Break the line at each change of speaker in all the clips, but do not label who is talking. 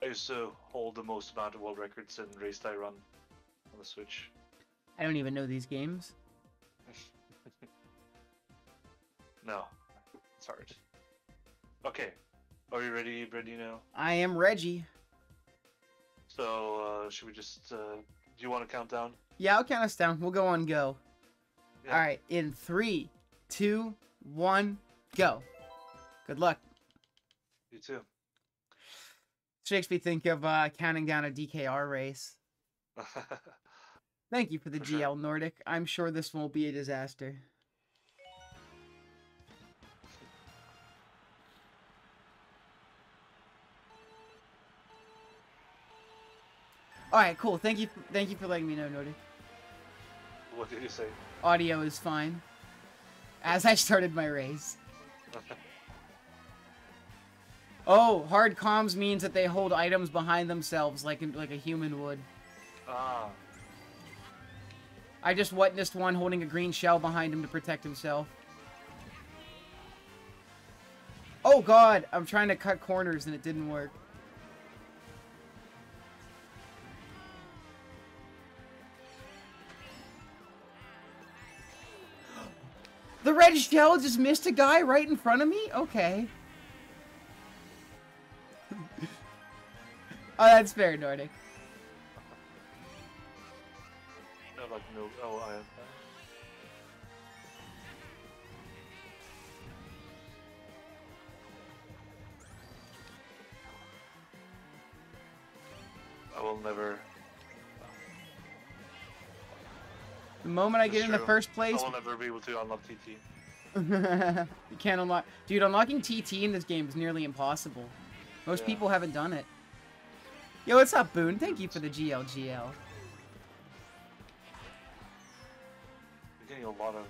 I used to hold the most amount of world records in Race Die Run on the Switch.
I don't even know these games.
No, it's hard. Okay, are you ready now?
I am Reggie.
So, should we just, do you want to count down?
Yeah, I'll count us down. We'll go on go.
Yeah.
Alright, in 3, 2, 1, go. Good luck.
You too.
Makes me think of counting down a DKR race. Thank you for the
For
GL
sure.
Nordic. I'm sure this won't be a disaster. Alright, cool. Thank you for letting me know, Nordic.
What did you say?
Audio is fine. As I started my race. Oh, hard comms means that they hold items behind themselves like a human would.
Ah.
I just witnessed one holding a green shell behind him to protect himself. Oh god, I'm trying to cut corners and it didn't work. The red shell just missed a guy right in front of me? Okay. Oh, that's fair, Nordic.
No, like, no. Oh, I have that. I will never.
The moment I
That's
get in the
true.
first place...
I will never be able to unlock TT.
You can't unlock... Dude, unlocking TT in this game is nearly impossible. Most people haven't done it. Yo, what's up, Boone? Thank you for the GLGL.
You're getting a lot of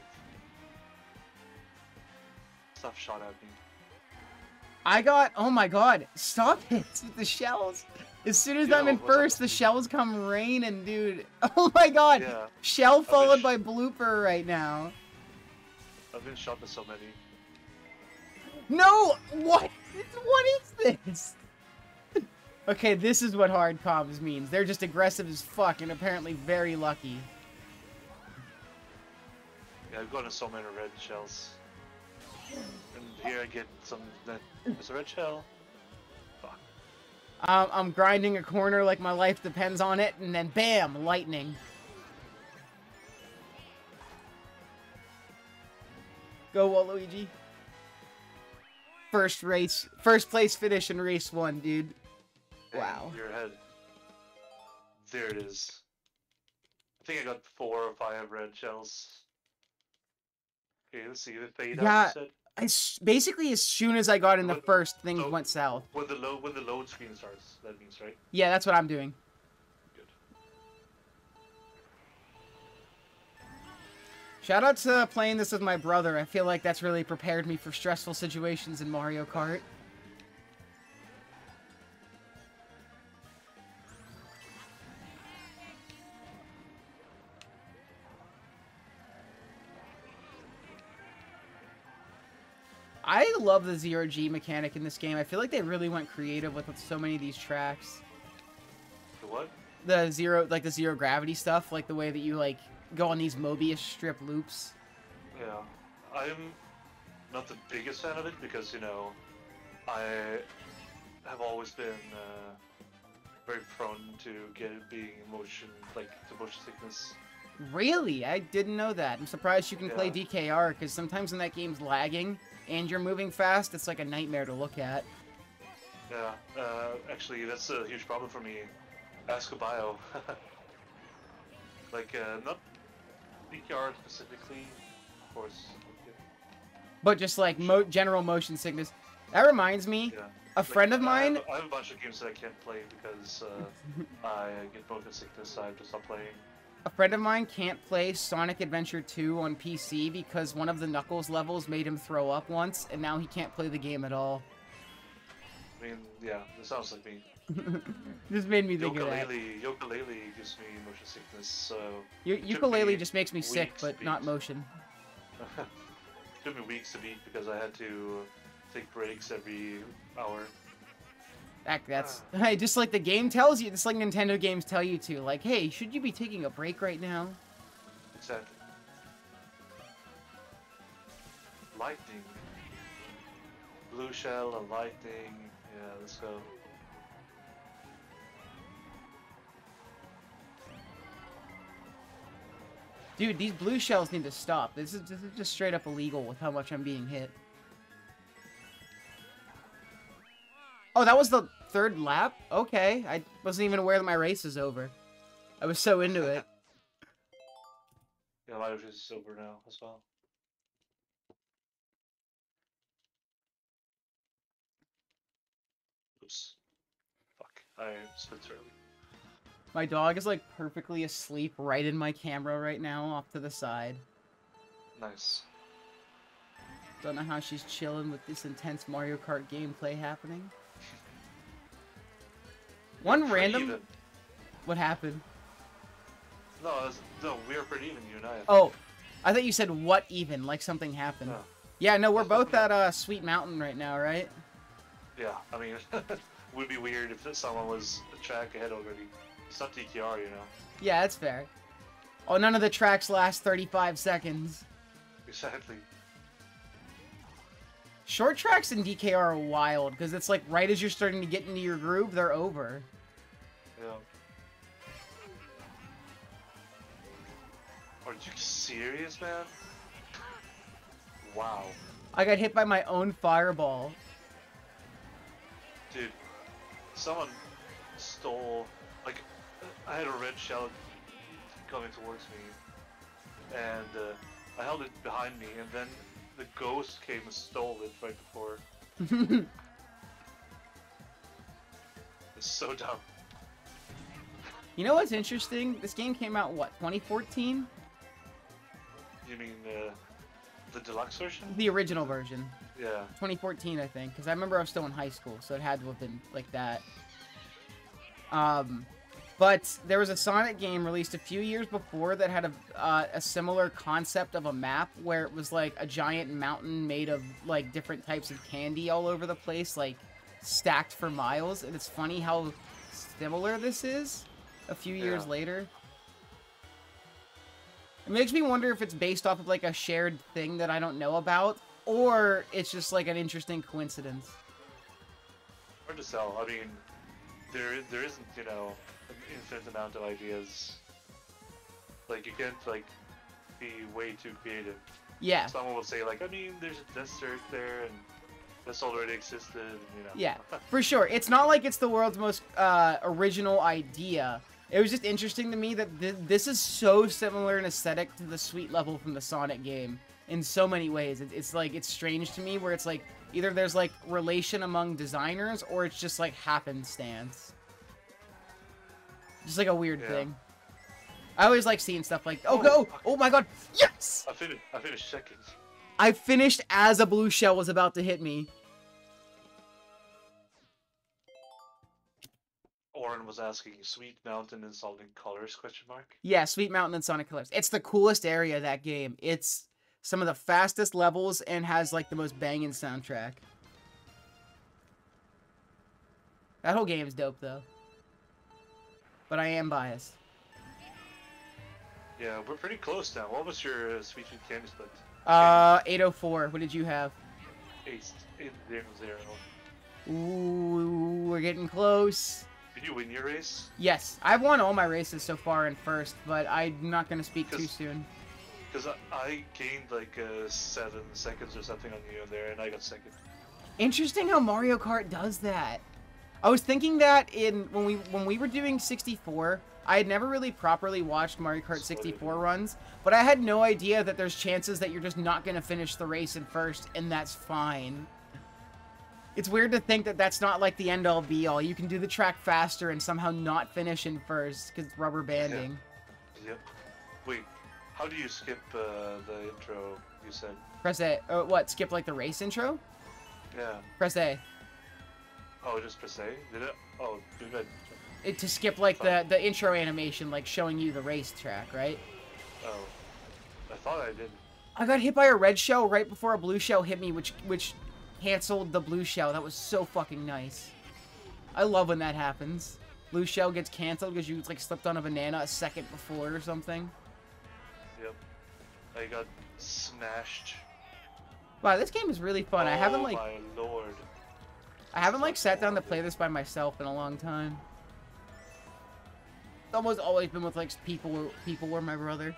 stuff shot at me.
I got... Oh my god. Stop it with the shells. As soon as I'm in first, the shells come raining, dude. Oh my god.
Yeah.
Shell followed by blooper right now.
I've been shot by so many.
No! What? What is this? Okay, this is what hard comms means. They're just aggressive as fuck and apparently very lucky.
Yeah, I've gotten so many red shells. And here I get some... There's a red shell. Fuck.
I'm grinding a corner like my life depends on it, and then bam! Lightning. Go, Waluigi. First place finish in race 1, dude. Wow.
Your head. There it is. I think I got 4 or 5 red shells. Okay, let's see. The fade out, you said?
Basically, as soon as I got in the first, things went south.
When the load screen starts, that means, right?
Yeah, that's what I'm doing.
Good.
Shout out to playing this with my brother. I feel like that's really prepared me for stressful situations in Mario Kart. I love the zero-G mechanic in this game. I feel like they really went creative with so many of these tracks.
The what?
The zero gravity stuff, like the way that you like go on these Mobius strip loops.
Yeah, I'm not the biggest fan of it because, you know, I have always been very prone to being motion sickness.
Really? I didn't know that. I'm surprised you can play DKR, because sometimes when that game's lagging and you're moving fast, it's like a nightmare to look at.
Yeah, actually, that's a huge problem for me. Ask a bio. Like, not DKR specifically, of course.
But just like general motion sickness. That reminds me, a friend of mine...
I have a bunch of games that I can't play because I get motion sickness, so I have to stop playing.
A friend of mine can't play Sonic Adventure 2 on PC because one of the Knuckles levels made him throw up once, and now he can't play the game at all.
I mean, yeah, that sounds like me.
Just made me think of that.
Ukulele gives me motion sickness, so...
Ukulele just makes me sick, but not motion.
It took me weeks to beat because I had to take breaks every hour.
That's hey, just like the game tells you, just like Nintendo games tell you to. Like, hey, should you be taking a break right now?
Exactly. Lightning. Blue shell and lightning. Yeah, let's go.
Dude, these blue shells need to stop. This is just straight up illegal with how much I'm being hit. Oh, that was the third lap? Okay. I wasn't even aware that my race is over. I was so into it.
Yeah, my race is over now as well. Oops. Fuck. I split early.
My dog is like perfectly asleep right in my camera right now, off to the side.
Nice.
Don't know how she's chilling with this intense Mario Kart gameplay happening. One random...
Even.
What happened?
No, we were pretty even, you and I.
Oh, I thought you said what even, like something happened.
No.
Yeah, no, we're both at Sweet Mountain right now, right?
Yeah, I mean, it would be weird if someone was a track ahead already. It's not DTR, you know?
Yeah, that's fair. Oh, none of the tracks last 35 seconds.
Exactly.
Short tracks in DKR are wild, because it's like right as you're starting to get into your groove, they're over.
Yeah. Are you serious, man? Wow.
I got hit by my own fireball.
Dude, someone stole, like, I had a red shell coming towards me, and I held it behind me, and then the ghost came and stole it right before. It's so dumb.
You know what's interesting? This game came out, what, 2014?
You mean the deluxe version?
The original version.
Yeah.
2014, I think, because I remember I was still in high school, so it had to have been like that. But there was a Sonic game released a few years before that had a similar concept of a map where it was like a giant mountain made of like different types of candy all over the place, like stacked for miles. And it's funny how similar this is a few years later. It makes me wonder if it's based off of like a shared thing that I don't know about, or it's just like an interesting coincidence.
Hard to tell. I mean, there isn't, you know, an infinite amount of ideas. Like, you can't, like, be way too creative.
Yeah.
Someone will say, like, I mean, there's a desert there, and this already existed, you know.
Yeah, for sure. It's not like it's the world's most original idea. It was just interesting to me that this is so similar in aesthetic to the Sweet level from the Sonic game in so many ways. It's like, it's strange to me where it's like, either there's like relation among designers or it's just like happenstance. Just like a weird thing. I always like seeing stuff like, oh my god, yes!
I finished second.
I finished as a blue shell was about to hit me.
Oren was asking, Sweet Mountain and Sonic Colors, question mark?
Yeah, Sweet Mountain and Sonic Colors. It's the coolest area of that game. It's some of the fastest levels and has like the most banging soundtrack. That whole game is dope though. But I am biased.
Yeah, we're pretty close now. What was your Sweet Sweet Candy split?
804. What did you have?
8-0.
Ooh, we're getting close.
Did you win your race?
Yes, I've won all my races so far in first, but I'm not going to speak too soon.
Because I gained like 7 seconds or something on you in there, and I got second.
Interesting how Mario Kart does that. I was thinking that when we were doing 64, I had never really properly watched Mario Kart 64 runs, but I had no idea that there's chances that you're just not going to finish the race in first, and that's fine. It's weird to think that that's not like the end-all be-all. You can do the track faster and somehow not finish in first because it's rubber banding.
Yeah. Yep. Wait, how do you skip the intro you said?
Press A. What? Skip like the race intro?
Yeah.
Press A.
Oh, just press A? Did it? Oh, good.
To skip like the intro animation, like showing you the race track, right?
Oh. I thought I did.
I got hit by a red shell right before a blue shell hit me, which canceled the blue shell. That was so fucking nice. I love when that happens. Blue shell gets canceled because you like slipped on a banana a second before or something.
Yep. I got smashed.
Wow, this game is really fun. I haven't like...
Oh my lord.
I haven't like sat down to play this by myself in a long time. It's almost always been with like people or my brother.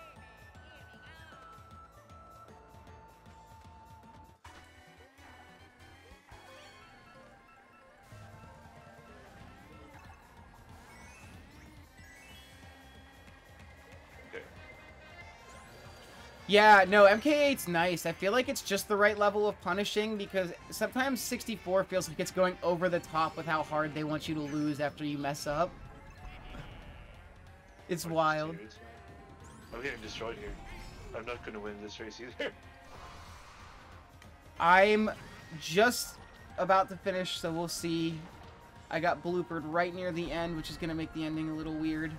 Yeah, no, MK8's nice. I feel like it's just the right level of punishing because sometimes 64 feels like it's going over the top with how hard they want you to lose after you mess up. It's wild.
I'm getting destroyed here. I'm not going to win this race either.
I'm just about to finish, so we'll see. I got bloopered right near the end, which is going to make the ending a little weird.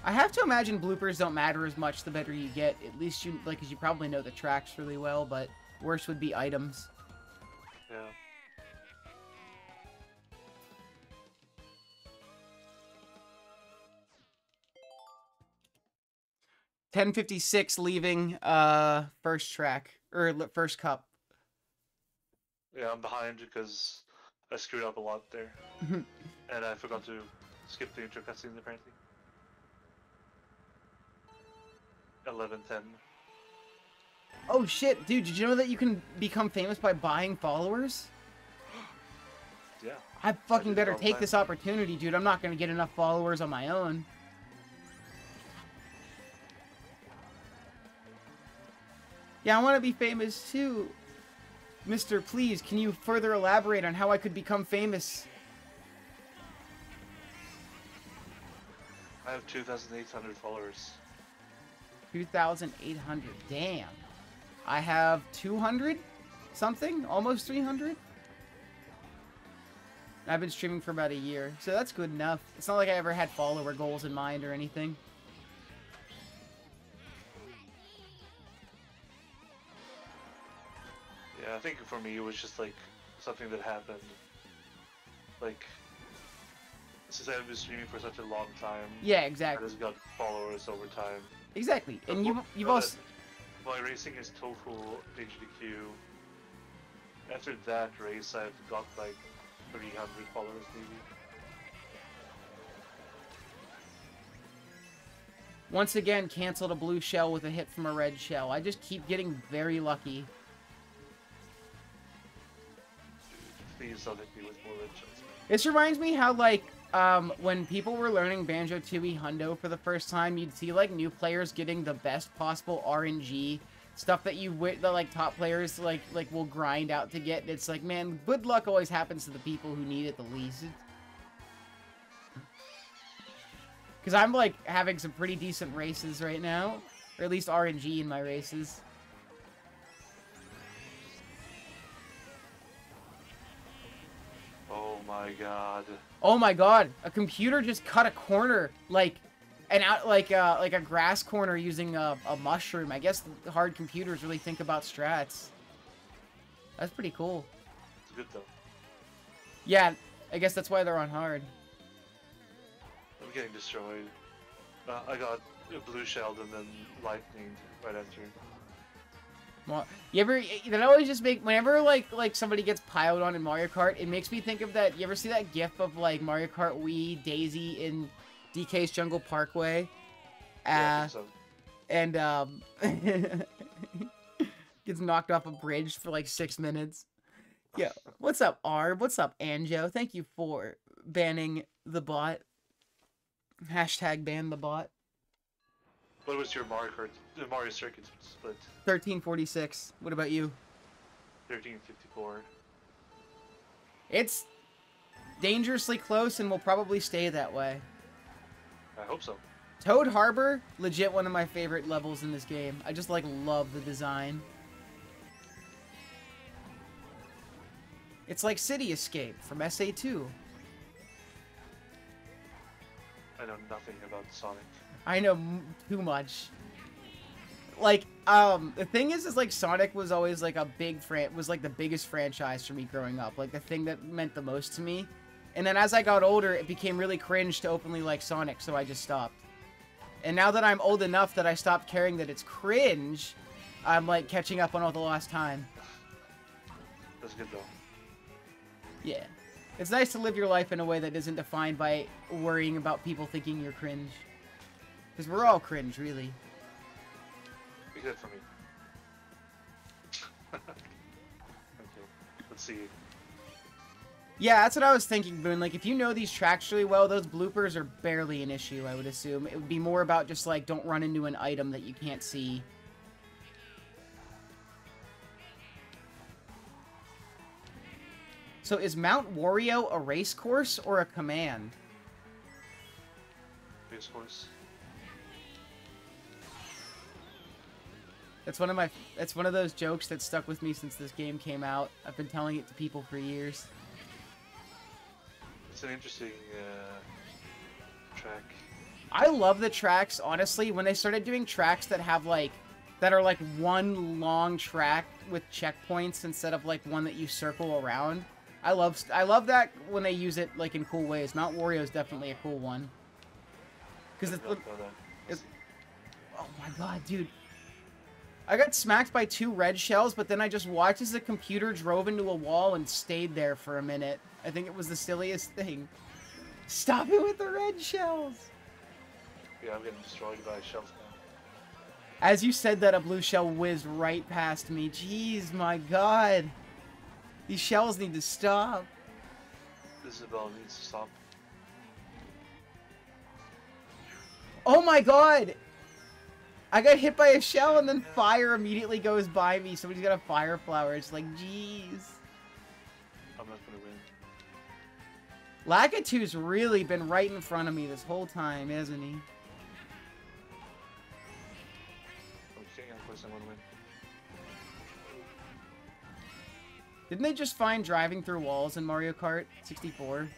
I have to imagine bloopers don't matter as much the better you get. At least you, like, because you probably know the tracks really well, but worse would be items.
Yeah.
$10.56 leaving first track, or first cup.
Yeah, I'm behind because I screwed up a lot there. And I forgot to skip the intro cutscene apparently. 11:10.
Oh shit, dude, did you know that you can become famous by buying followers?
Yeah.
I fucking better take this opportunity, dude. I'm not gonna get enough followers on my own. Yeah, I want to be famous too. Mister, please, can you further elaborate on how I could become famous?
I have 2,800 followers.
2,800. Damn. I have 200 something, almost 300. I've been streaming for about a year, so that's good enough. It's not like I ever had follower goals in mind or anything.
Yeah, I think for me it was just like something that happened. Like, since I've been streaming for such a long time.
Yeah, exactly.
I just got followers over time.
Exactly, and you've also...
My racing is tofu HDQ. After that race, I've got like 300 followers maybe.
Once again, canceled a blue shell with a hit from a red shell. I just keep getting very lucky.
Please don't hit me with more red shells.
This reminds me how, like, when people were learning Banjo-Tooie Hundo for the first time, you'd see, like, new players getting the best possible RNG. Stuff that that, like, top players, like will grind out to get. It's like, man, good luck always happens to the people who need it the least. Because I'm, like, having some pretty decent races right now. Or at least RNG in my races.
Oh my god.
Oh my god, a computer just cut a corner, like a grass corner using a mushroom. I guess the hard computers really think about strats. That's pretty cool.
It's good though.
Yeah, I guess that's why they're on hard.
I'm getting destroyed. I got blue shelled and then lightning right after.
Well, that always just whenever like somebody gets piled on in Mario Kart, it makes me think of that. You ever see that GIF of like Mario Kart Wii Daisy in DK's Jungle Parkway?
Yeah, I think so.
And gets knocked off a bridge for like 6 minutes. Yeah, what's up, Arb? What's up, Anjo? Thank you for banning the bot. Hashtag ban the bot.
What was your Mario Circuit split?
1346. What about you?
1354.
It's dangerously close and will probably stay that way.
I hope so.
Toad Harbor, legit one of my favorite levels in this game. I just like love the design. It's like City Escape from SA2. I
know nothing about Sonic.
I know too much. Like, The thing is like Sonic was always like a big was like the biggest franchise for me growing up, like the thing that meant the most to me. And then as I got older, it became really cringe to openly like Sonic, so I just stopped. And now that I'm old enough that I stopped caring that it's cringe, I'm like catching up on all the lost time.
That's good though.
Yeah. It's nice to live your life in a way that isn't defined by worrying about people thinking you're cringe. Because we're all cringe, really.
Except for me. Okay, let's see.
Yeah, that's what I was thinking, Boone. Like, if you know these tracks really well, those bloopers are barely an issue, I would assume. It would be more about just, like, don't run into an item that you can't see. So is Mount Wario a race course or a command?
Race course.
That's one of those jokes that stuck with me since this game came out. I've been telling it to people for years.
It's an interesting track.
I love the tracks, honestly. When they started doing tracks that have that are like one long track with checkpoints instead of like one that you circle around. I love that when they use it like in cool ways. Mount Wario is definitely a cool one. Because oh my god, dude. I got smacked by 2 red shells, but then I just watched as the computer drove into a wall and stayed there for a minute. I think it was the silliest thing. Stop it with the red shells!
Yeah, I'm getting destroyed by shells now.
As you said that, a blue shell whizzed right past me. Jeez, my god. These shells need to stop.
Isabel needs to stop.
Oh my god! I got hit by a shell and then fire immediately goes by me. Somebody's got a fire flower. It's like, jeez.
I'm not gonna win.
Lakitu's really been right in front of me this whole time, hasn't he?
Okay, of course I'm gonna win.
Didn't they just find driving through walls in Mario Kart 64?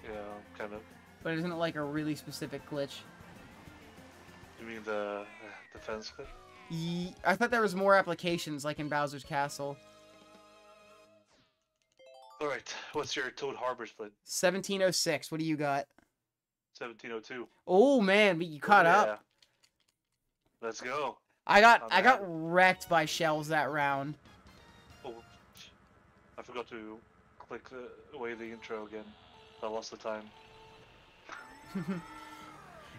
Yeah, kind of.
But isn't it like a really specific glitch?
You mean the defense bit?
I thought there was more applications, like in Bowser's Castle.
Alright, what's your Toad Harbor split?
1706, what do you got?
1702.
Oh man, but you caught up.
Let's go.
I got wrecked by shells that round.
Oh, I forgot to click away the intro again. I lost the time.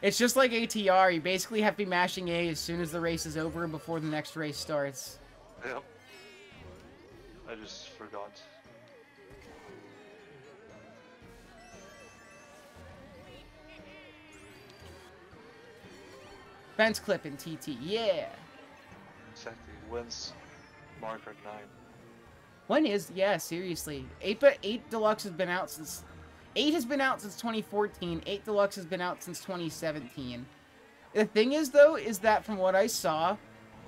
It's just like ATR, you basically have to be mashing A as soon as the race is over and before the next race starts.
Yep. I just forgot.
Fence clip in TT, yeah!
Exactly. When's Mario Kart 9?
When is, yeah, seriously. 8 Deluxe has been out since... 8 has been out since 2014. 8 Deluxe has been out since 2017. The thing is, though, is that from what I saw,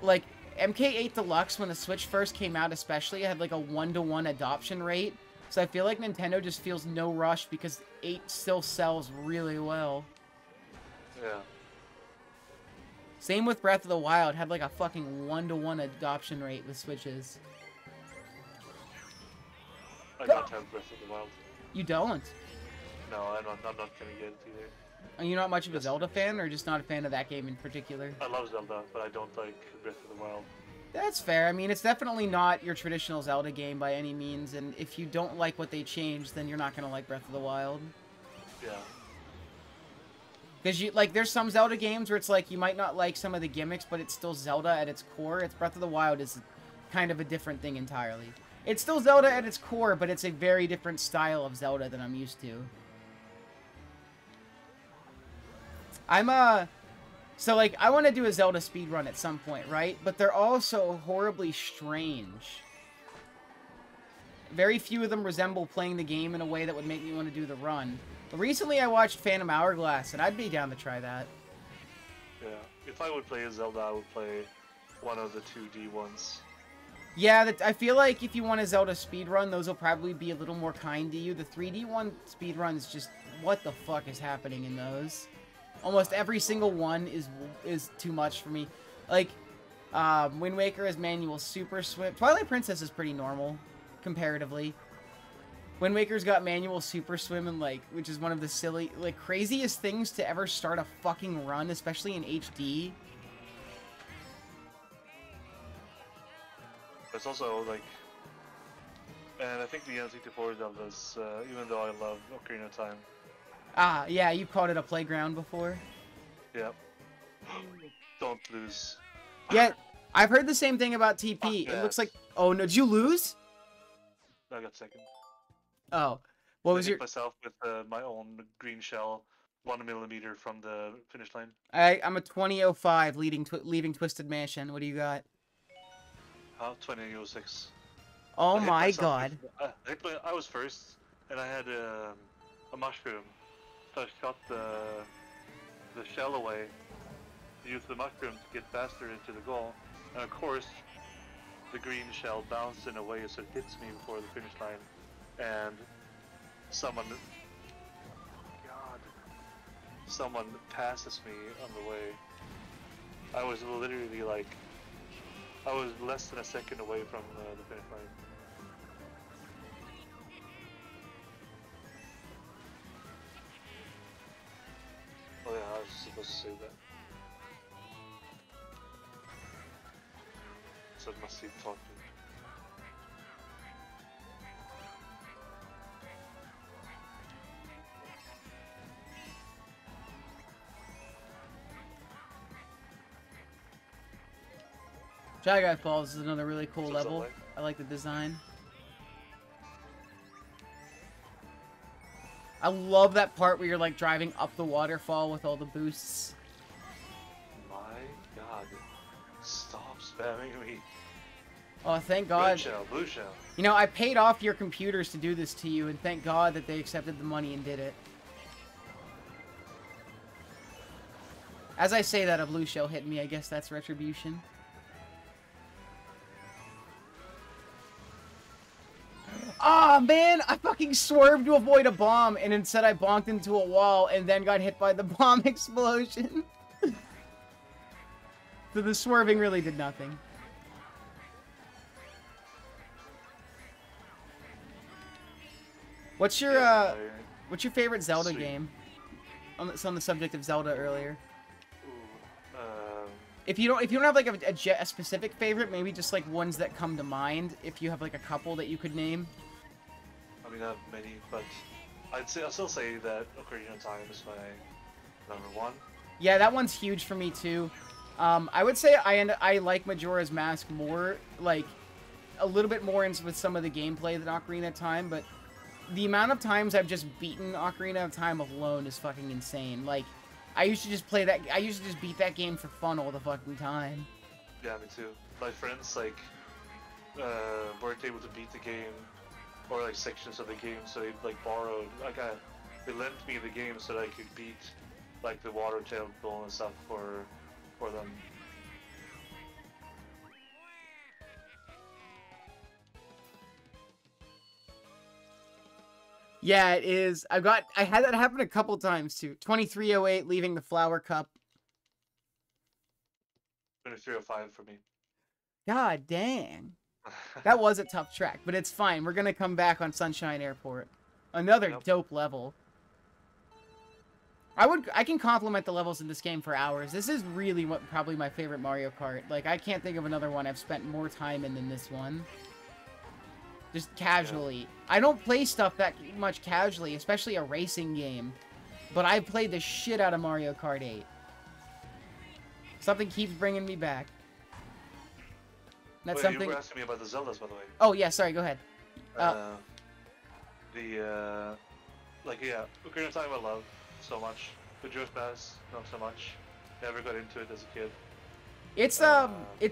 like, MK8 Deluxe, when the Switch first came out especially, had like a 1-to-1 adoption rate. So I feel like Nintendo just feels no rush because 8 still sells really well.
Yeah.
Same with Breath of the Wild, had like a fucking 1-to-1 adoption rate with Switches.
I don't have Breath of the Wild.
You don't?
No, I'm not gonna get it either.
Are you not much of a Zelda fan, or just not a fan of that game in particular?
I love Zelda, but I don't like Breath of the Wild.
That's fair. I mean, it's definitely not your traditional Zelda game by any means, and if you don't like what they changed, then you're not gonna like Breath of the Wild.
Yeah.
Because there's some Zelda games where it's like, you might not like some of the gimmicks, but it's still Zelda at its core. It's Breath of the Wild is kind of a different thing entirely. It's still Zelda at its core, but it's a very different style of Zelda than I'm used to. So, like, I want to do a Zelda speedrun at some point, right? But they're all so horribly strange. Very few of them resemble playing the game in a way that would make me want to do the run. But recently I watched Phantom Hourglass, and I'd be down to try that.
Yeah. If I would play a Zelda, I would play one of the 2D ones.
Yeah, I feel like if you want a Zelda speedrun, those will probably be a little more kind to you. The 3D one speedruns, just, what the fuck is happening in those? Almost every single one is too much for me. Like, Wind Waker is manual super swim. Twilight Princess is pretty normal, comparatively. Wind Waker's got manual super swim and, like, which is one of the silly, like, craziest things to ever start a fucking run, especially in HD.
It's also, like, and I think the N64 does this, even though I love Ocarina of Time.
Ah, yeah, you've called it a playground before.
Yep. Don't lose.
Yeah, I've heard the same thing about TP. It looks like... Oh, no, did you lose?
I got second.
Oh. What was
I hit
your...
myself with my own green shell 1 millimeter from the finish line.
I'm a 2005 leaving Twisted Mansion. What do you got?
2006.
Oh my god.
I was first, and I had a mushroom. So I shot the shell away, used the mushroom to get faster into the goal, and of course, the green shell bounced in a way so it hits me before the finish line, and someone passes me on the way. I was literally like, I was less than a second away from the finish line. Oh yeah, I was supposed to say that. So I must keep talking.
Shy Guy Falls is another really cool
So
level. I like the design. I love that part where you're like driving up the waterfall with all the boosts.
My god. Stop spamming me.
Oh, thank God.
Red shell, blue shell.
You know, I paid off your computers to do this to you, and thank God that they accepted the money and did it. As I say that, a blue shell hit me. I guess that's retribution. Ah, oh, man! I fucking swerved to avoid a bomb, and instead I bonked into a wall, and then got hit by the bomb explosion. So the swerving really did nothing. What's your favorite Zelda game? It's on the subject of Zelda earlier. If you don't have like a specific favorite, maybe just like ones that come to mind. If you have like a couple that you could name.
I mean, I have many, but I'll still say that Ocarina of Time is my number one.
Yeah, that one's huge for me too. I would say I like Majora's Mask more, like a little bit more with some of the gameplay than Ocarina of Time, but the amount of times I've just beaten Ocarina of Time alone is fucking insane. Like, I used to just play that. I used to just beat that game for fun all the fucking time.
Yeah, me too. My friends like weren't able to beat the game or like sections of the game, so they like borrowed. They lent me the game so that I could beat like the water temple and stuff for them.
Yeah, it is. I had that happen a couple times too. 2308 leaving the Flower Cup.
2305 for me.
God dang. That was a tough track, but it's fine. We're gonna come back on Sunshine Airport. Another dope level. I can compliment the levels in this game for hours. This is really probably my favorite Mario Kart. Like, I can't think of another one I've spent more time in than this one. Just casually. Yeah. I don't play stuff that much casually, especially a racing game. But I played the shit out of Mario Kart 8. Something keeps bringing me back. That's something...
You were asking me about the Zeldas, by the way.
Oh, yeah, sorry, go ahead.
Ocarina of Time I love so much. Majora's Mask, not so much. Never got into it as a kid.
It's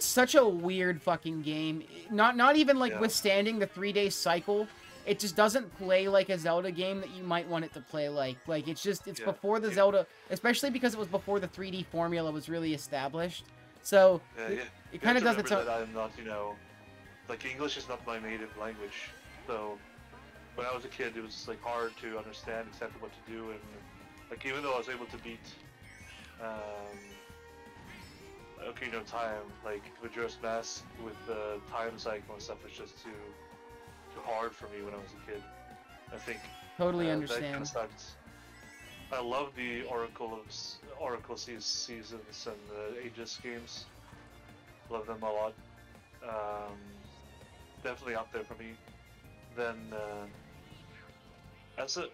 such a weird fucking game. Not even like withstanding the 3-day cycle. It just doesn't play like a Zelda game that you might want it to play like. Like it's before the Zelda, especially because it was before the 3D formula was really established. So it kind of does its own.
That I'm not, like English is not my native language. So when I was a kid, it was like hard to understand exactly what to do, and like even though I was able to beat Ocarina of Time, like Majora's Mask with the time cycle and stuff was just too hard for me when I was a kid. I think
Totally
that kind
understand.
of sucked. I love the Oracle Seasons and the Aegis games. Love them a lot. Definitely up there for me. Then,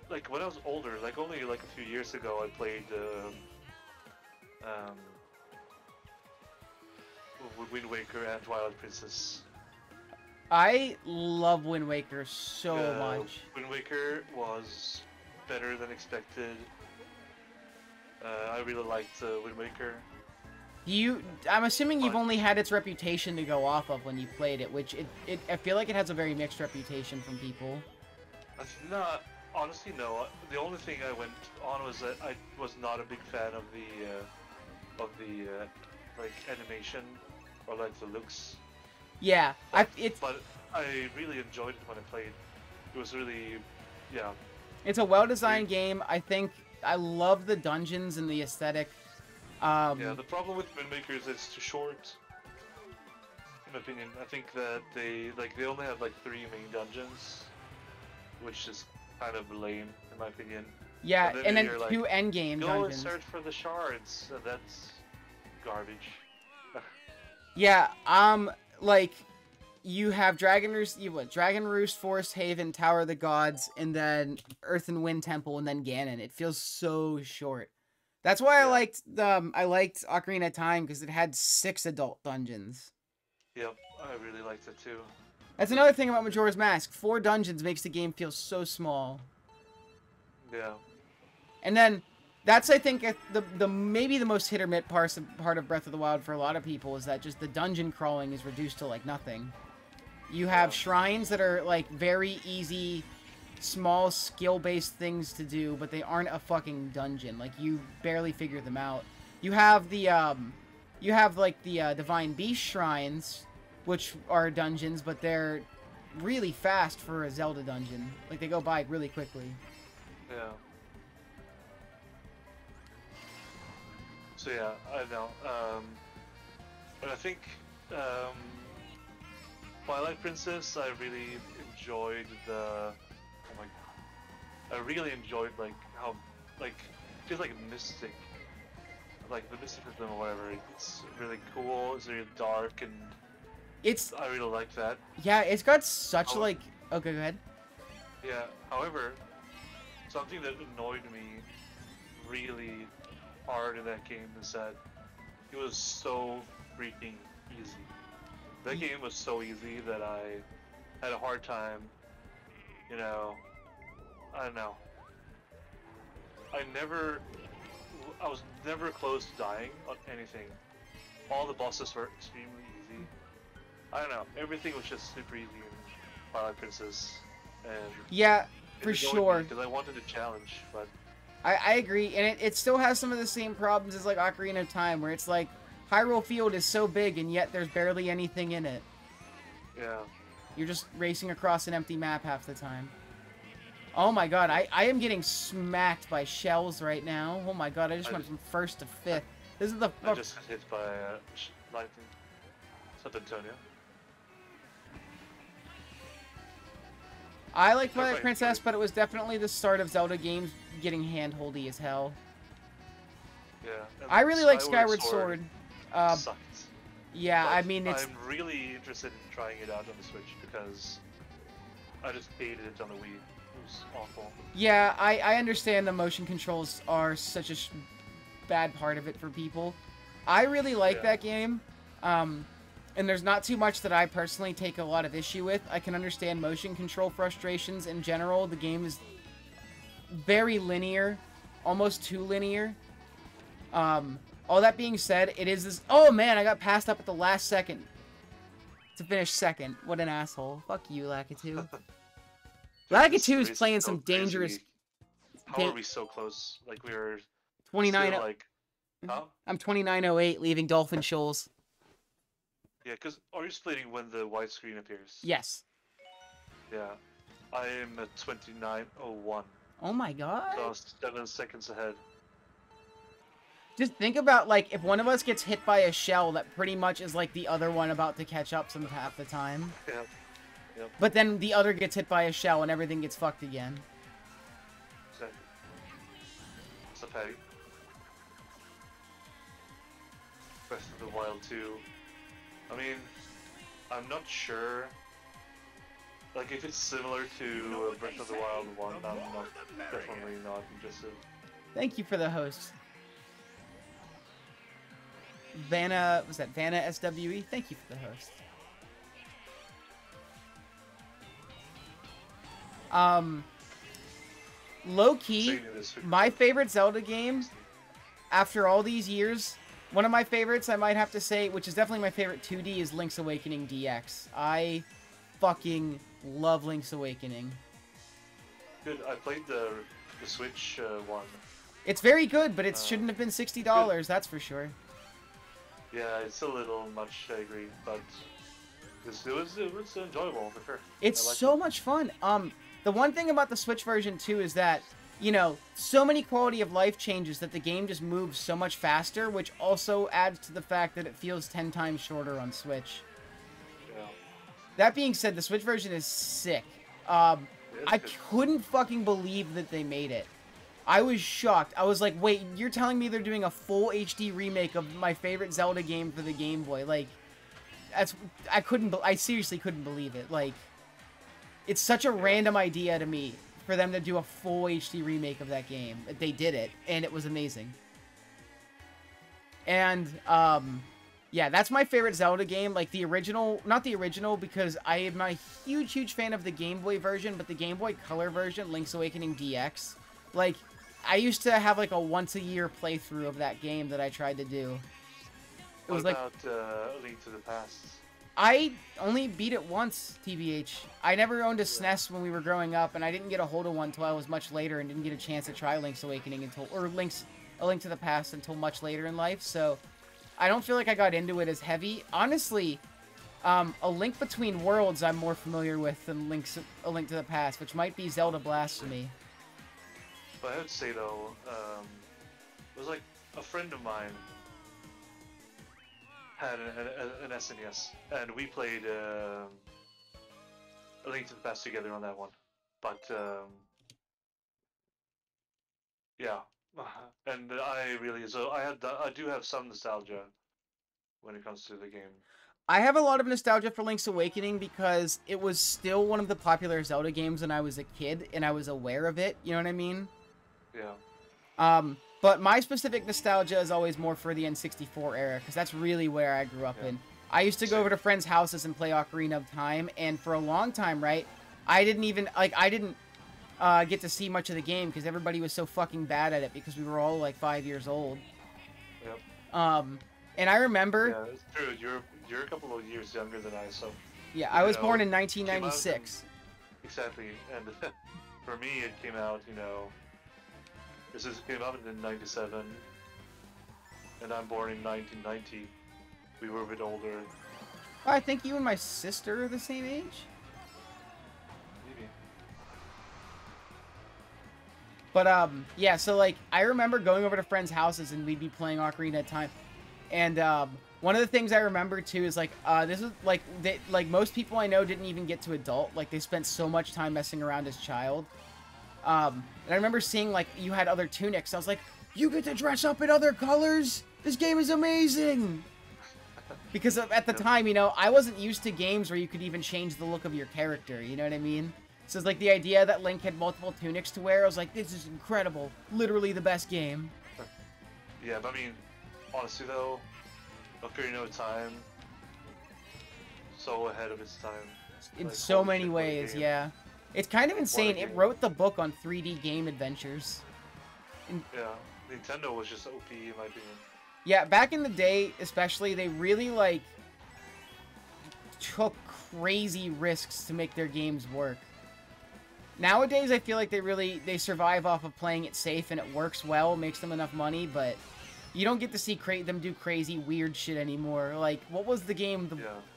like when I was older, like only like a few years ago, I played Wind Waker and Twilight Princess.
I love Wind Waker so much.
Wind Waker was better than expected. I really liked Wind Waker.
I'm assuming you've only had its reputation to go off of when you played it, which I feel like it has a very mixed reputation from people.
Honestly, no. The only thing I went on was that I was not a big fan of the like animation or like the looks.
Yeah,
but I really enjoyed it when I played. It was really, yeah.
It's a well-designed game. I think I love the dungeons and the aesthetic.
Yeah, the problem with Wind Waker is it's too short. In my opinion, I think that they only have like 3 main dungeons, which is kind of lame in my opinion.
Yeah, and then
like,
2 endgame dungeons.
Go and search for the shards. That's garbage.
Yeah, like you have Dragon Roost, Forest Haven, Tower of the Gods, and then Earth and Wind Temple, and then Ganon. It feels so short. That's why I liked Ocarina of Time, because it had 6 adult dungeons.
Yep, I really liked it too.
That's another thing about Majora's Mask. 4 dungeons makes the game feel so small.
Yeah.
And then that's, I think, the maybe the most hit or miss part of Breath of the Wild for a lot of people is that just the dungeon crawling is reduced to like nothing. You have shrines that are like very easy, small skill-based things to do, but they aren't a fucking dungeon. Like you barely figure them out. You have the Divine Beast shrines, which are dungeons, but they're really fast for a Zelda dungeon. Like they go by really quickly.
Yeah. So yeah, I know. But I think Twilight Princess, I really enjoyed the. Oh my god! I really enjoyed like how like it feels like mystic, like the mysticism or whatever. It's really cool. It's really dark and. I really like that.
Yeah, it's got such like. Okay, go ahead.
Yeah. However, something that annoyed me really hard in that game is that it was so freaking easy. That game was so easy that I had a hard time, you know, I don't know. I was never close to dying on anything. All the bosses were extremely easy. I don't know, everything was just super easy in Twilight Princess. And
yeah, for sure.
Because I wanted a challenge, but
I agree, and it still has some of the same problems as like Ocarina of Time, where it's like Hyrule Field is so big and yet there's barely anything in it.
Yeah.
You're just racing across an empty map half the time. Oh my god, I am getting smacked by shells right now. Oh my god, I just went from 1st to 5th. This is the.
I just got hit by lightning. San Antonio.
I like Twilight Princess, but it was definitely the start of Zelda games getting hand-holdy as hell.
Yeah.
I really like Skyward Sword.
Sucked.
Yeah,
but
I mean it's.
I'm really interested in trying it out on the Switch because I just hated it on the Wii. It was awful.
Yeah, I understand the motion controls are such a bad part of it for people. I really like that game. And there's not too much that I personally take a lot of issue with. I can understand motion control frustrations in general. The game is very linear, almost too linear. All that being said, it is this. Oh man, I got passed up at the last second to finish 2nd. What an asshole! Fuck you, Lakitu. Lakitu is playing some dangerous.
How are we so close? Like we were
29.
Like, huh?
I'm 2908, leaving Dolphin Shoals.
Yeah, because are you splitting when the white screen appears?
Yes.
Yeah. I am at 2901.
Oh my god.
So I was 7 seconds ahead.
Just think about, like, if one of us gets hit by a shell, that pretty much is, like, the other one about to catch up some half the time.
Yep. Yep.
But then the other gets hit by a shell and everything gets fucked again.
Exactly. What's up, Patty? Breath of the Wild 2. I mean, I'm not sure. Like, if it's similar to Breath of the Wild 1, I'm not, definitely not interested.
Thank you for the host. Vanna, was that Vanna SWE? Thank you for the host. Low-key, my favorite Zelda game, after all these years, one of my favorites, I might have to say, which is definitely my favorite 2D, is Link's Awakening DX. I fucking love Link's Awakening.
Dude, I played the Switch one.
It's very good, but it shouldn't have been $60, that's for sure.
Yeah, it's a little much, I agree, but it was enjoyable, for sure.
It's so much fun. The one thing about the Switch version, too, is that, you know, so many quality of life changes that the game just moves so much faster, which also adds to the fact that it feels 10 times shorter on Switch.
Yeah.
That being said, the Switch version is sick. I couldn't fucking believe that they made it. I was shocked. I was like, wait, you're telling me they're doing a full HD remake of my favorite Zelda game for the Game Boy? Like, I seriously couldn't believe it. Like, it's such a random idea to me for them to do a full HD remake of that game. They did it, and it was amazing. And, yeah, that's my favorite Zelda game. Like, the original, not the original, because I am a huge, huge fan of the Game Boy version, but the Game Boy Color version, Link's Awakening DX, like, I used to have, like, a once-a-year playthrough of that game that I tried to do. It was
what
like...
about Link to the Past?
I only beat it once, TBH. I never owned a SNES when we were growing up, and I didn't get a hold of one until I was much later and didn't get a chance to try Link's Awakening until... Or A Link to the Past until much later in life, so... I don't feel like I got into it as heavy. Honestly, A Link Between Worlds I'm more familiar with than A Link to the Past, which might be Zelda blasphemy.
But I would say, though, it was like a friend of mine had an SNES, and we played A Link to the Past together on that one. But, yeah. And I do have some nostalgia when it comes to the game.
I have a lot of nostalgia for Link's Awakening because it was still one of the popular Zelda games when I was a kid, and I was aware of it, you know what I mean?
Yeah.
But my specific nostalgia is always more for the N64 era, because that's really where I grew up in. I used to go over to friends' houses and play Ocarina of Time, and for a long time, right, I didn't get to see much of the game because everybody was so fucking bad at it because we were all like 5 years old.
Yep.
And I remember...
Yeah, it's true. You're a couple of years younger than I, so...
Yeah, I was born in 1996.
Exactly, and for me it came out, you know... This came out in 97, and I'm born in 1990. We were a bit older.
I think you and my sister are the same age?
Maybe.
But, yeah, so, like, I remember going over to friends' houses and we'd be playing Ocarina of Time. And, one of the things I remember, too, is, like, this was, like, most people I know didn't even get to adult. Like, they spent so much time messing around as child. And I remember seeing, like, you had other tunics. I was like, you get to dress up in other colors? This game is amazing! Because at the time, you know, I wasn't used to games where you could even change the look of your character, you know what I mean? So it's like the idea that Link had multiple tunics to wear, I was like, this is incredible. Literally the best game.
Yeah, but I mean, honestly though, Ocarina of Time, so ahead of its time.
In
like,
so many ways, yeah. It's kind of insane. It wrote the book on 3D game adventures.
Yeah, Nintendo was just OP in my opinion.
Yeah, back in the day, especially, they really, like, took crazy risks to make their games work. Nowadays, I feel like they survive off of playing it safe and it works well, makes them enough money, but you don't get to see them do crazy, weird shit anymore. Like, what was the game?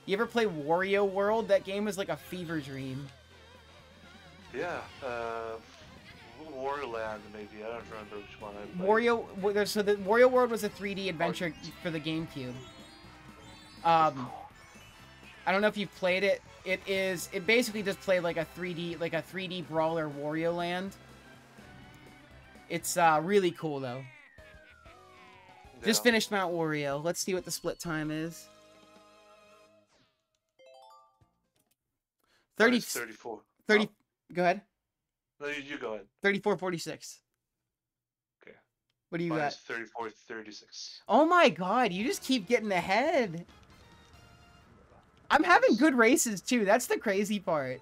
You ever play Wario World? That game was like a fever dream.
Yeah, Wario Wario Land, maybe. I don't remember which one I played.
So the Wario World was a 3D adventure for the GameCube. I don't know if you've played it. It basically just played like a 3D brawler Wario Land. It's really cool though. Yeah. Just finished Mount Wario. Let's see what the split time is.
34.
30. Oh. Go ahead.
No, you go ahead.
34:46.
Okay.
What do you got?
34:36.
Oh my god, you just keep getting ahead. I'm having good races too. That's the crazy part.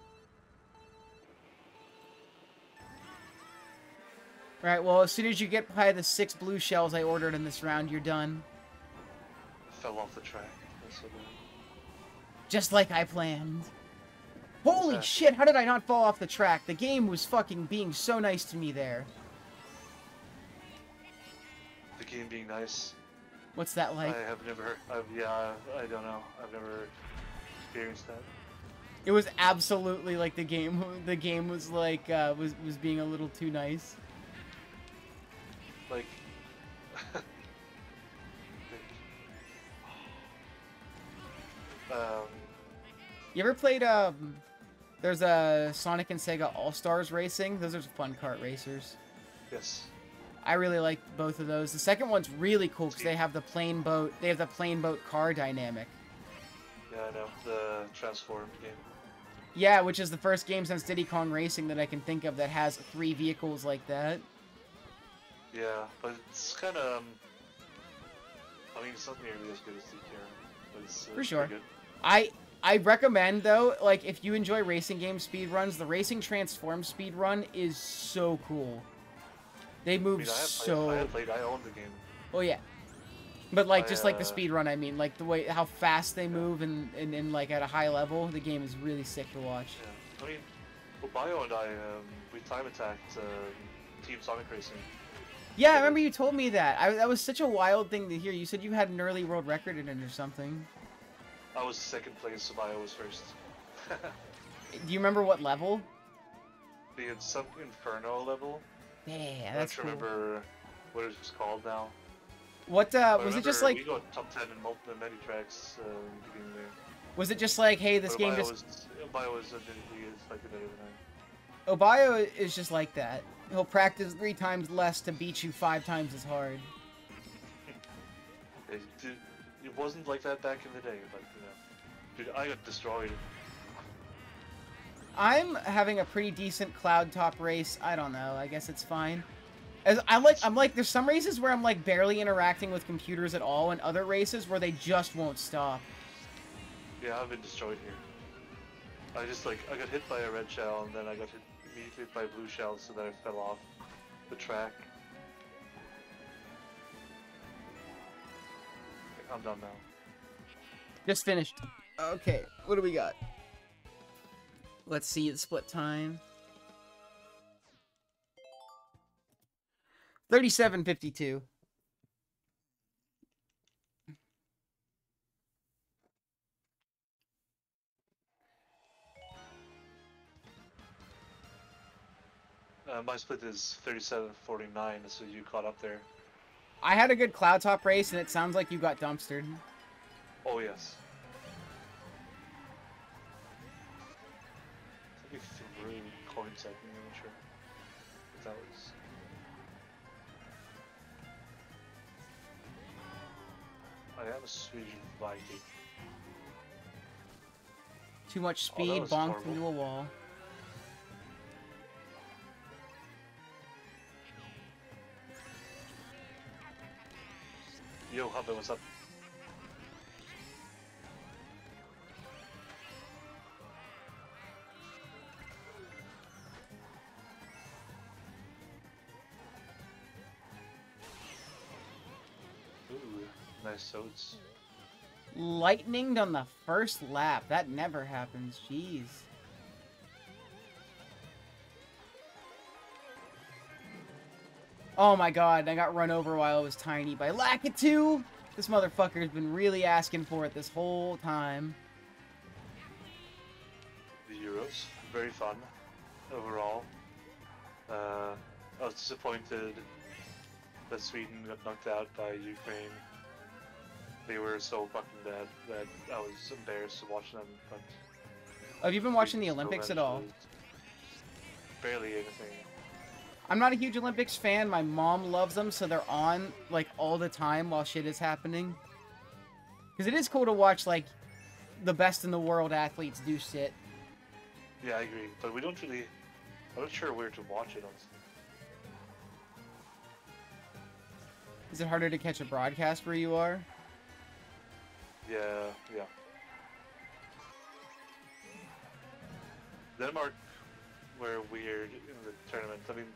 Right, well, as soon as you get by the 6 blue shells I ordered in this round, you're done.
Fell off the track. That's so bad.
Just like I planned. Holy shit, how did I not fall off the track? The game was fucking being so nice to me there.
The game being nice?
What's that like?
I have never... yeah, I don't know. I've never experienced that.
It was absolutely like the game was like, was being a little too nice.
Like...
You ever played, there's a Sonic and Sega All-Stars Racing? Those are fun kart racers.
Yes.
I really like both of those. The second one's really cool because they have the plane boat car dynamic.
Yeah, I know. The Transformed game.
Yeah, which is the first game since Diddy Kong Racing that I can think of that has 3 vehicles like that.
Yeah, but it's kind of... I mean, it's not nearly as good as DKR, but it's
for sure.
good.
I recommend, though, like, if you enjoy racing game speedruns, the Racing Transform speedrun is so cool. They move
I own the game.
Oh, yeah. But, like, just like the speedrun, I mean, like, the way, how fast they move and, like, at a high level, the game is really sick to watch.
Yeah. I mean, well, Bio and I, we time attacked Team Sonic Racing.
Yeah, I remember you told me that. That was such a wild thing to hear. You said you had an early world record in it or something.
I was second place, so Bio was first.
Do you remember what level?
It's some Inferno level.
Yeah, that's cool.
I don't remember what it was called now.
What, was it just like...
we got top 10 in many tracks in the beginning there.
Was it just like, hey, this game
Bio
just...
Bio was admittedly slightly better than I.
Oh, Bio is just like that. He'll practice 3 times less to beat you 5 times as hard.
It wasn't like that back in the day, but, you know. Dude, I got destroyed.
I'm having a pretty decent cloud top race. I don't know. I guess it's fine. I'm like, there's some races where I'm like barely interacting with computers at all, and other races where they just won't stop.
Yeah, I've been destroyed here. I got hit by a red shell, and then I got immediately hit by a blue shell, so then I fell off the track. I'm done now.
Just finished. Okay, what do we got? Let's see the split time. 37:52.
My split is 37:49, so you caught up there.
I had a good cloud top race, and it sounds like you got dumpstered.
Oh, yes. It's like through coin second, I'm not sure if that was... I am a Swedish Viking.
Too much speed, bonked into a wall.
Yo, Hubba, what's up? Ooh, nice sods.
Lightninged on the first lap. That never happens. Jeez. Oh my god, I got run over while I was tiny by Lakitu! This motherfucker's been really asking for it this whole time.
The Euros, very fun overall. I was disappointed that Sweden got knocked out by Ukraine. They were so fucking bad that I was embarrassed to watch them. But
have you been watching the
Sweden still
Olympics at
managed
all?
to- Barely anything.
I'm not a huge Olympics fan. My mom loves them, so they're on, like, all the time while shit is happening. Because it is cool to watch, like, the best in the world athletes do shit.
Yeah, I agree. But we don't really... I'm not sure where to watch it, honestly.
Is it harder to catch a broadcast where you are?
Yeah, yeah. Denmark were weird in the tournament. I mean,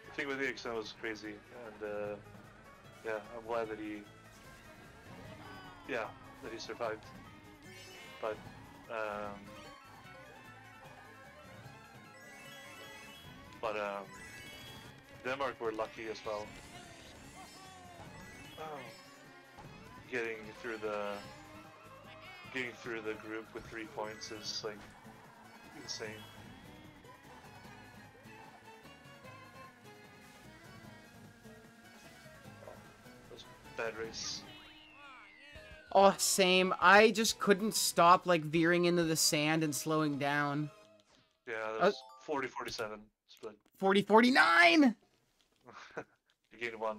the thing with Eriksson was crazy, and yeah, I'm glad that he, that he survived. But Denmark were lucky as well. Getting through the group with 3 points is like insane. That was a bad race.
Oh, same. I just couldn't stop, like, veering into the sand and slowing down.
Yeah, that was 40-47 split.
40-49!
You gained 1.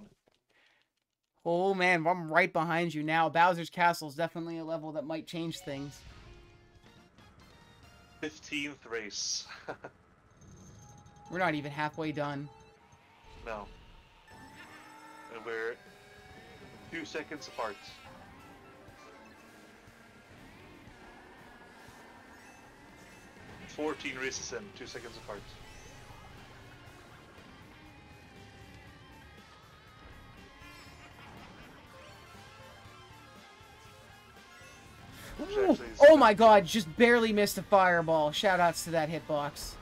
Oh, man, I'm right behind you now. Bowser's Castle is definitely a level that might change things.
15th race.
We're not even halfway done.
No. And we're 2 seconds apart. "14 races in, 2 seconds apart."
Ooh, oh my god, just barely missed a fireball. Shoutouts to that hitbox.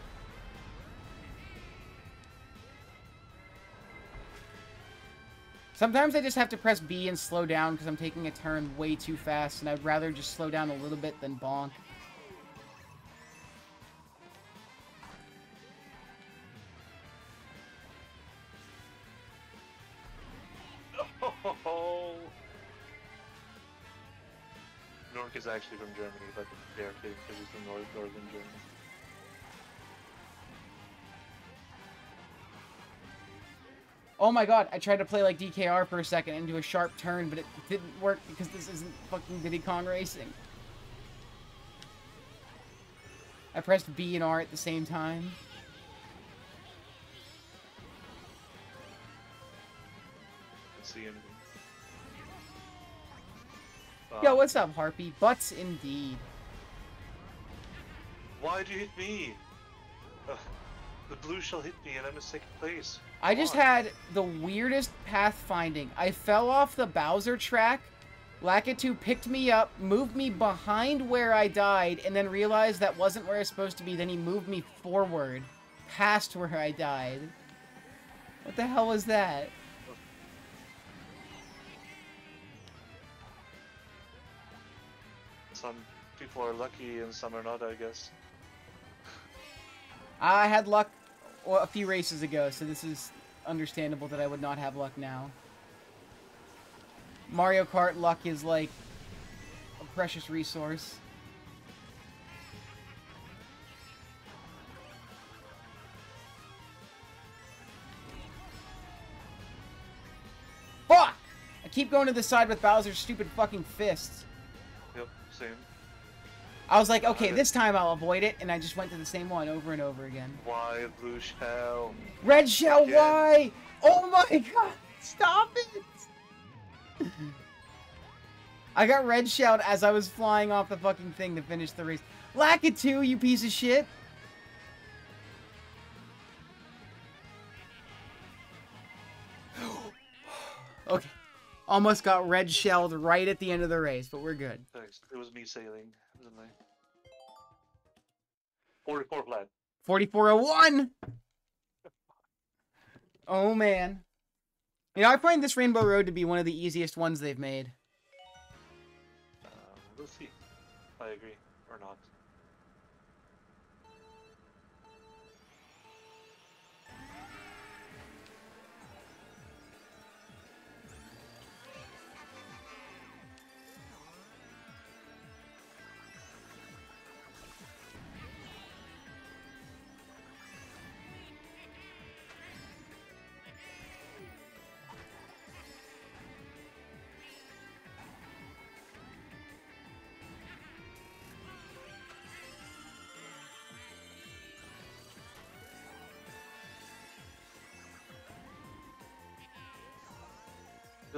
Sometimes I just have to press B and slow down because I'm taking a turn way too fast, and I'd rather just slow down a little bit than bonk.
Nork is actually from Germany, but they are kidding because he's from northern Germany.
Oh my god, I tried to play like DKR for a second into a sharp turn, but it didn't work because this isn't fucking Diddy Kong Racing. I pressed B and R at the same time.
Let's see anything.
Yo, what's up, Harpy? Butts indeed.
Why'd you hit me? The blue shell hit me and I'm in 2nd place.
I just had the weirdest pathfinding. I fell off the Bowser track. Lakitu picked me up, moved me behind where I died, and then realized that wasn't where I was supposed to be. Then he moved me forward, past where I died. What the hell was that?
Some people are lucky and some are not, I guess.
I had luck a few races ago, so this is understandable that I would not have luck now. Mario Kart luck is like a precious resource. Fuck! I keep going to the side with Bowser's stupid fucking fists.
Yep, same.
I was like, okay, this time I'll avoid it, and I just went to the same one over and over again.
Why blue shell?
Red shell,
Again.
why? Oh my god, stop it! I got red shelled as I was flying off the fucking thing to finish the race. Lakitu, you piece of shit! Okay. Almost got red shelled right at the end of the race, but we're good.
Thanks. It was me sailing, wasn't I? 44 flat.
4401! Oh man. You know, I find this Rainbow Road to be one of the easiest ones they've made.
We'll see. I agree. Or not.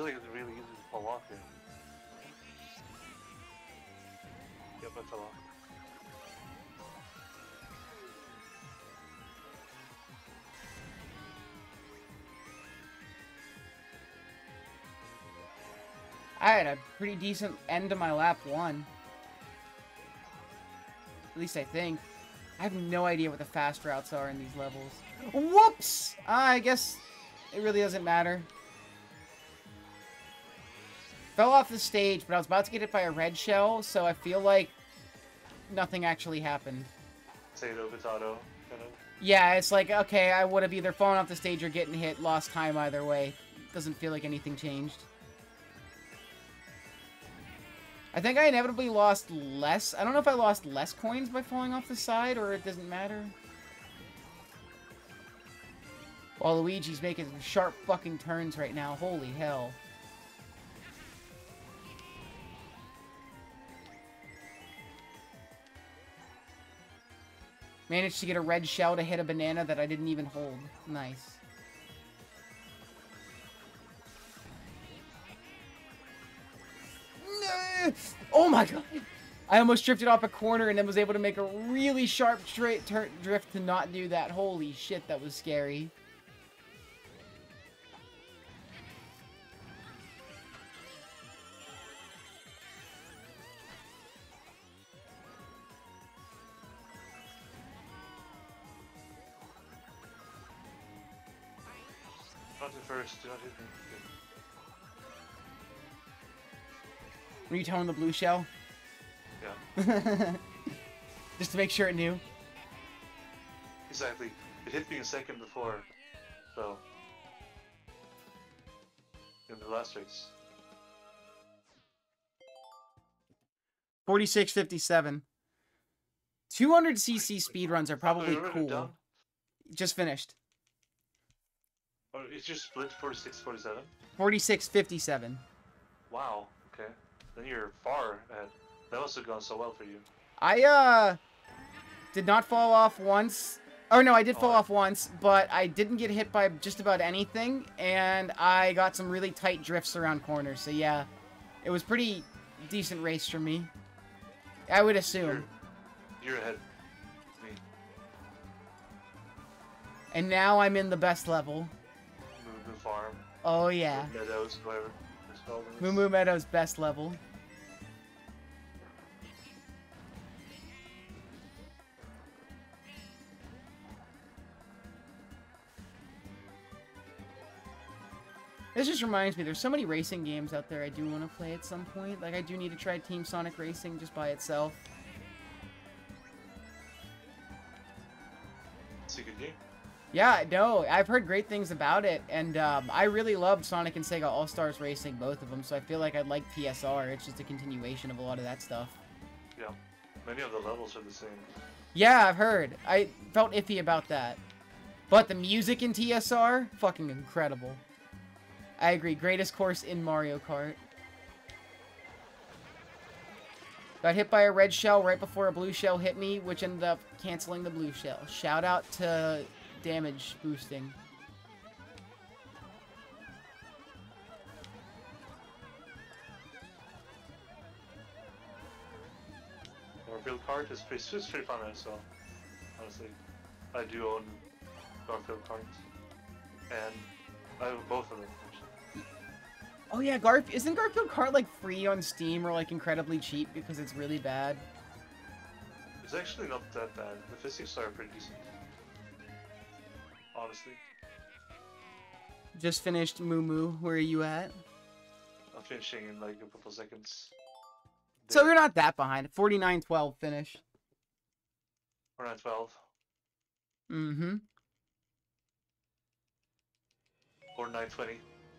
feel like it's really easy to fall off here. Yep, I fell off.
I had a pretty decent end to my lap 1. At least I think. I have no idea what the fast routes are in these levels. Whoops! I guess it really doesn't matter. Fell off the stage, but I was about to get hit by a red shell, so I feel like nothing actually happened.
Potato, potato, kind of.
Yeah, it's like, okay, I would have either fallen off the stage or getting hit, lost time either way. Doesn't feel like anything changed. I think I inevitably lost less. I don't know if I lost less coins by falling off the side, or it doesn't matter. While Luigi's making sharp fucking turns right now. Holy hell. Managed to get a red shell to hit a banana that I didn't even hold. Nice. Oh my god! I almost drifted off a corner and then was able to make a really sharp straight drift to not do that. Holy shit, that was scary.
Not at first, do not hit me.
Were you telling the blue shell?
Yeah.
Just to make sure it knew.
Exactly. It hit me a second before, so in the last race.
46.57. 200cc speedruns are probably cool.
Done?
Just finished.
Oh, it's just split 46-47?
46.57.
Wow, okay. Then you're far ahead. That must have gone so well for you.
I, did not fall off once. Oh, no, I did fall off once, but I didn't get hit by just about anything, and I got some really tight drifts around corners, so yeah. It was pretty decent race for me. I would assume.
You're ahead of me.
And now I'm in the best level.
Moo Farm.
Oh, yeah.
Meadows, whatever it's called.
Moo Moo Meadows' best level. This just reminds me, there's so many racing games out there I do want to play at some point. Like, I do need to try Team Sonic Racing just by itself.
It's a good game.
Yeah, no, I've heard great things about it, and I really loved Sonic and Sega All-Stars Racing, both of them, so I feel like I'd like PSR. It's just a continuation of a lot of that stuff.
Yeah, many of the levels are the same.
Yeah, I've heard. I felt iffy about that. But the music in TSR, fucking incredible. I agree, greatest course in Mario Kart. Got hit by a red shell right before a blue shell hit me, which ended up canceling the blue shell. Shout out to damage boosting.
Garfield Kart is pretty fun as well. Honestly, I do own Garfield Kart, and I have both of them.
Oh yeah, isn't Garfield Kart like free on Steam or like incredibly cheap because it's really bad?
It's actually not that bad. The physics are pretty decent. Honestly.
Just finished Moo Moo. Where are you at?
I'm finishing in like a couple seconds.
So you're not that behind. 49-12 finish.
49-12.
Mm-hmm.
49-20.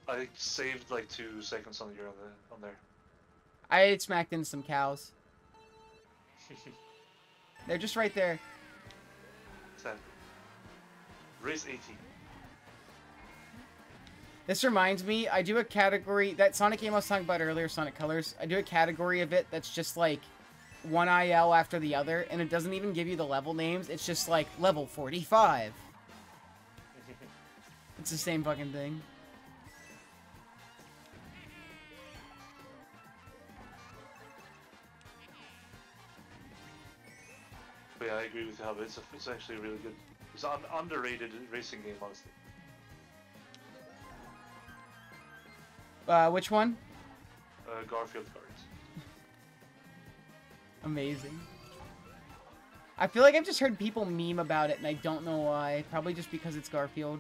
I saved like 2 seconds on there.
I smacked in some cows. They're just right there.
Sad. Race 80.
This reminds me, I do a category, that Sonic game I was talking about earlier, Sonic Colors, I do a category of it that's just like one IL after the other, and it doesn't even give you the level names, it's just like level 45. It's the same fucking thing.
yeah, I agree with you. It's actually really good. It's an underrated racing game, honestly.
Which one?
Garfield Kart.
Amazing. I feel like I've just heard people meme about it, and I don't know why. Probably just because it's Garfield.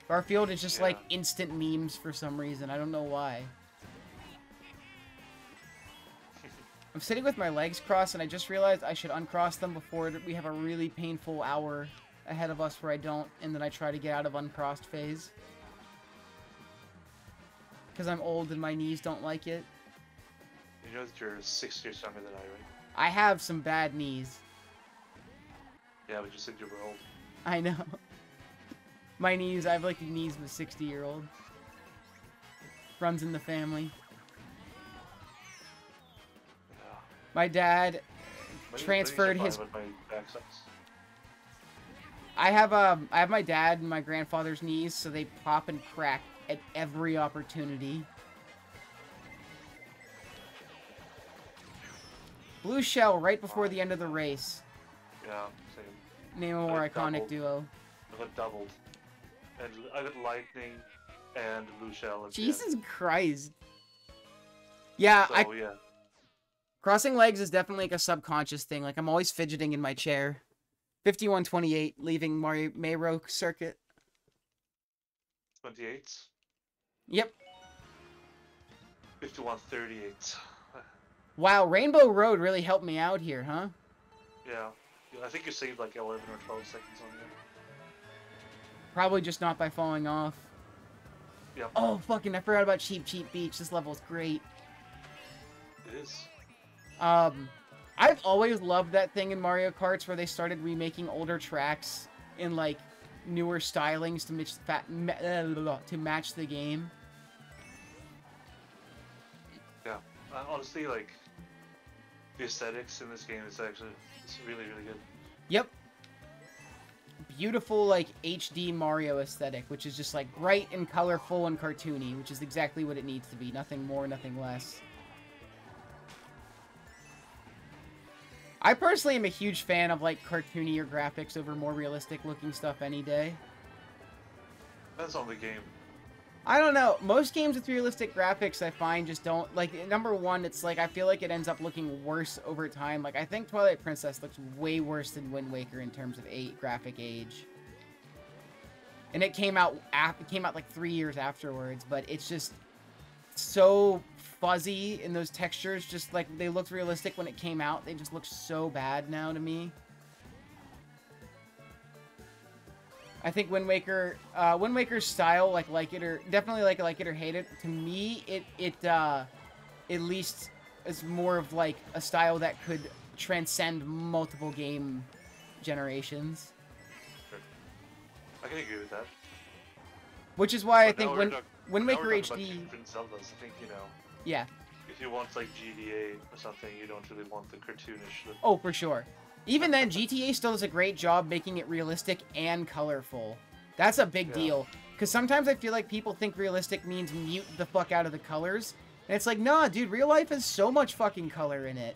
Garfield is just like instant memes for some reason. I don't know why. I'm sitting with my legs crossed, and I just realized I should uncross them before we have a really painful hour ahead of us where I don't, and then I try to get out of uncrossed phase. Because I'm old and my knees don't like it.
You know that you're 6 years younger than I, right?
I have some bad knees.
Yeah, but you said you were old.
I know. My knees, I have like the knees of a 60-year-old. Runs in the family.
Yeah.
My dad transferred his...
With my back size.
I have my dad and my grandfather's knees, so they pop and crack at every opportunity. Blue shell right before the end of the race.
Yeah, same.
Name a more iconic duo.
I got doubled. And I got lightning and blue shell.
Jesus Christ. Yeah,
so, yeah.
Crossing legs is definitely like a subconscious thing. Like, I'm always fidgeting in my chair. 5128, leaving Mayro Circuit.
28?
Yep.
5138.
Wow, Rainbow Road really helped me out here, huh?
Yeah. I think you saved like 11 or 12 seconds on there.
Probably just not by falling off.
Yep.
Oh, fucking, I forgot about Cheap Cheap Beach. This level is great.
It is.
I've always loved that thing in Mario Karts where they started remaking older tracks in, like, newer stylings to match the game.
Yeah. Honestly, like, the aesthetics in this game is actually really, really good.
Yep. Beautiful, like, HD Mario aesthetic, which is just, like, bright and colorful and cartoony, which is exactly what it needs to be. Nothing more, nothing less. I personally am a huge fan of, like, cartoonier graphics over more realistic-looking stuff any day.
Depends on the game.
I don't know. Most games with realistic graphics, I find, just don't... Like, number one, it's like, I feel like it ends up looking worse over time. Like, I think Twilight Princess looks way worse than Wind Waker in terms of graphic age. And it came out like 3 years afterwards, but it's just so fuzzy in those textures. Just, like, they looked realistic when it came out. They just look so bad now to me. I think Wind Waker's style, like it or definitely like it or hate it. To me, it at least is more of like a style that could transcend multiple game generations.
Sure. I can agree with that.
Which is why
but
I think Wind Waker HD.
Different Zeldas, I think, you know.
Yeah.
If you want like GDA or something, you don't really want the cartoonish look.
Oh, for sure. Even then, GTA still does a great job making it realistic and colorful. That's a big deal. Because sometimes I feel like people think realistic means mute the fuck out of the colors. And it's like, nah, dude, real life has so much fucking color in it.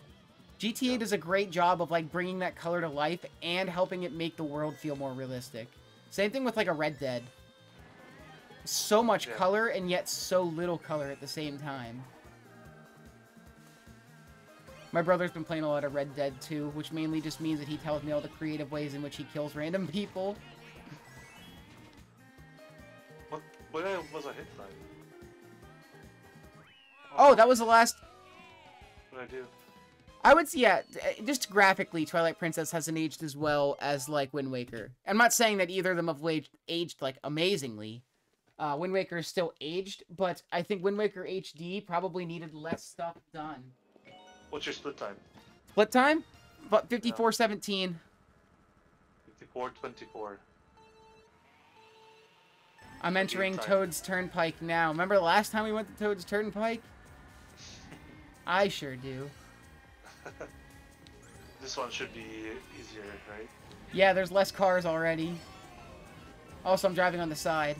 GTA does a great job of, like, bringing that color to life and helping it make the world feel more realistic. Same thing with, like, a Red Dead. So much color and yet so little color at the same time. My brother's been playing a lot of Red Dead 2, which mainly just means that he tells me all the creative ways in which he kills random people.
What was I hit by?
Oh, that was the last...
What did I do?
I would say, yeah, just graphically, Twilight Princess hasn't aged as well as, like, Wind Waker. I'm not saying that either of them have aged, like, amazingly. Wind Waker is still aged, but I think Wind Waker HD probably needed less stuff done.
What's your split time?
Split time? But 54:17.
54:24.
I'm entering Toad's Turnpike now. Remember the last time we went to Toad's Turnpike? I sure do.
This one should be easier, right?
Yeah, there's less cars already. Also, I'm driving on the side.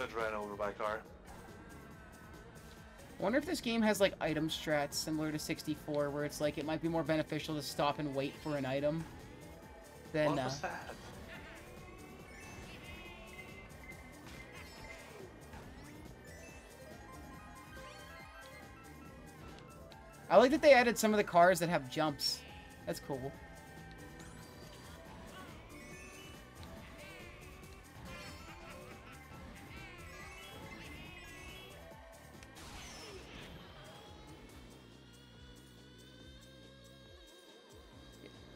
Got ran over by a car.
I wonder if this game has like item strats similar to 64, where it's like it might be more beneficial to stop and wait for an item than.
What was that?
I like that they added some of the cars that have jumps. That's cool.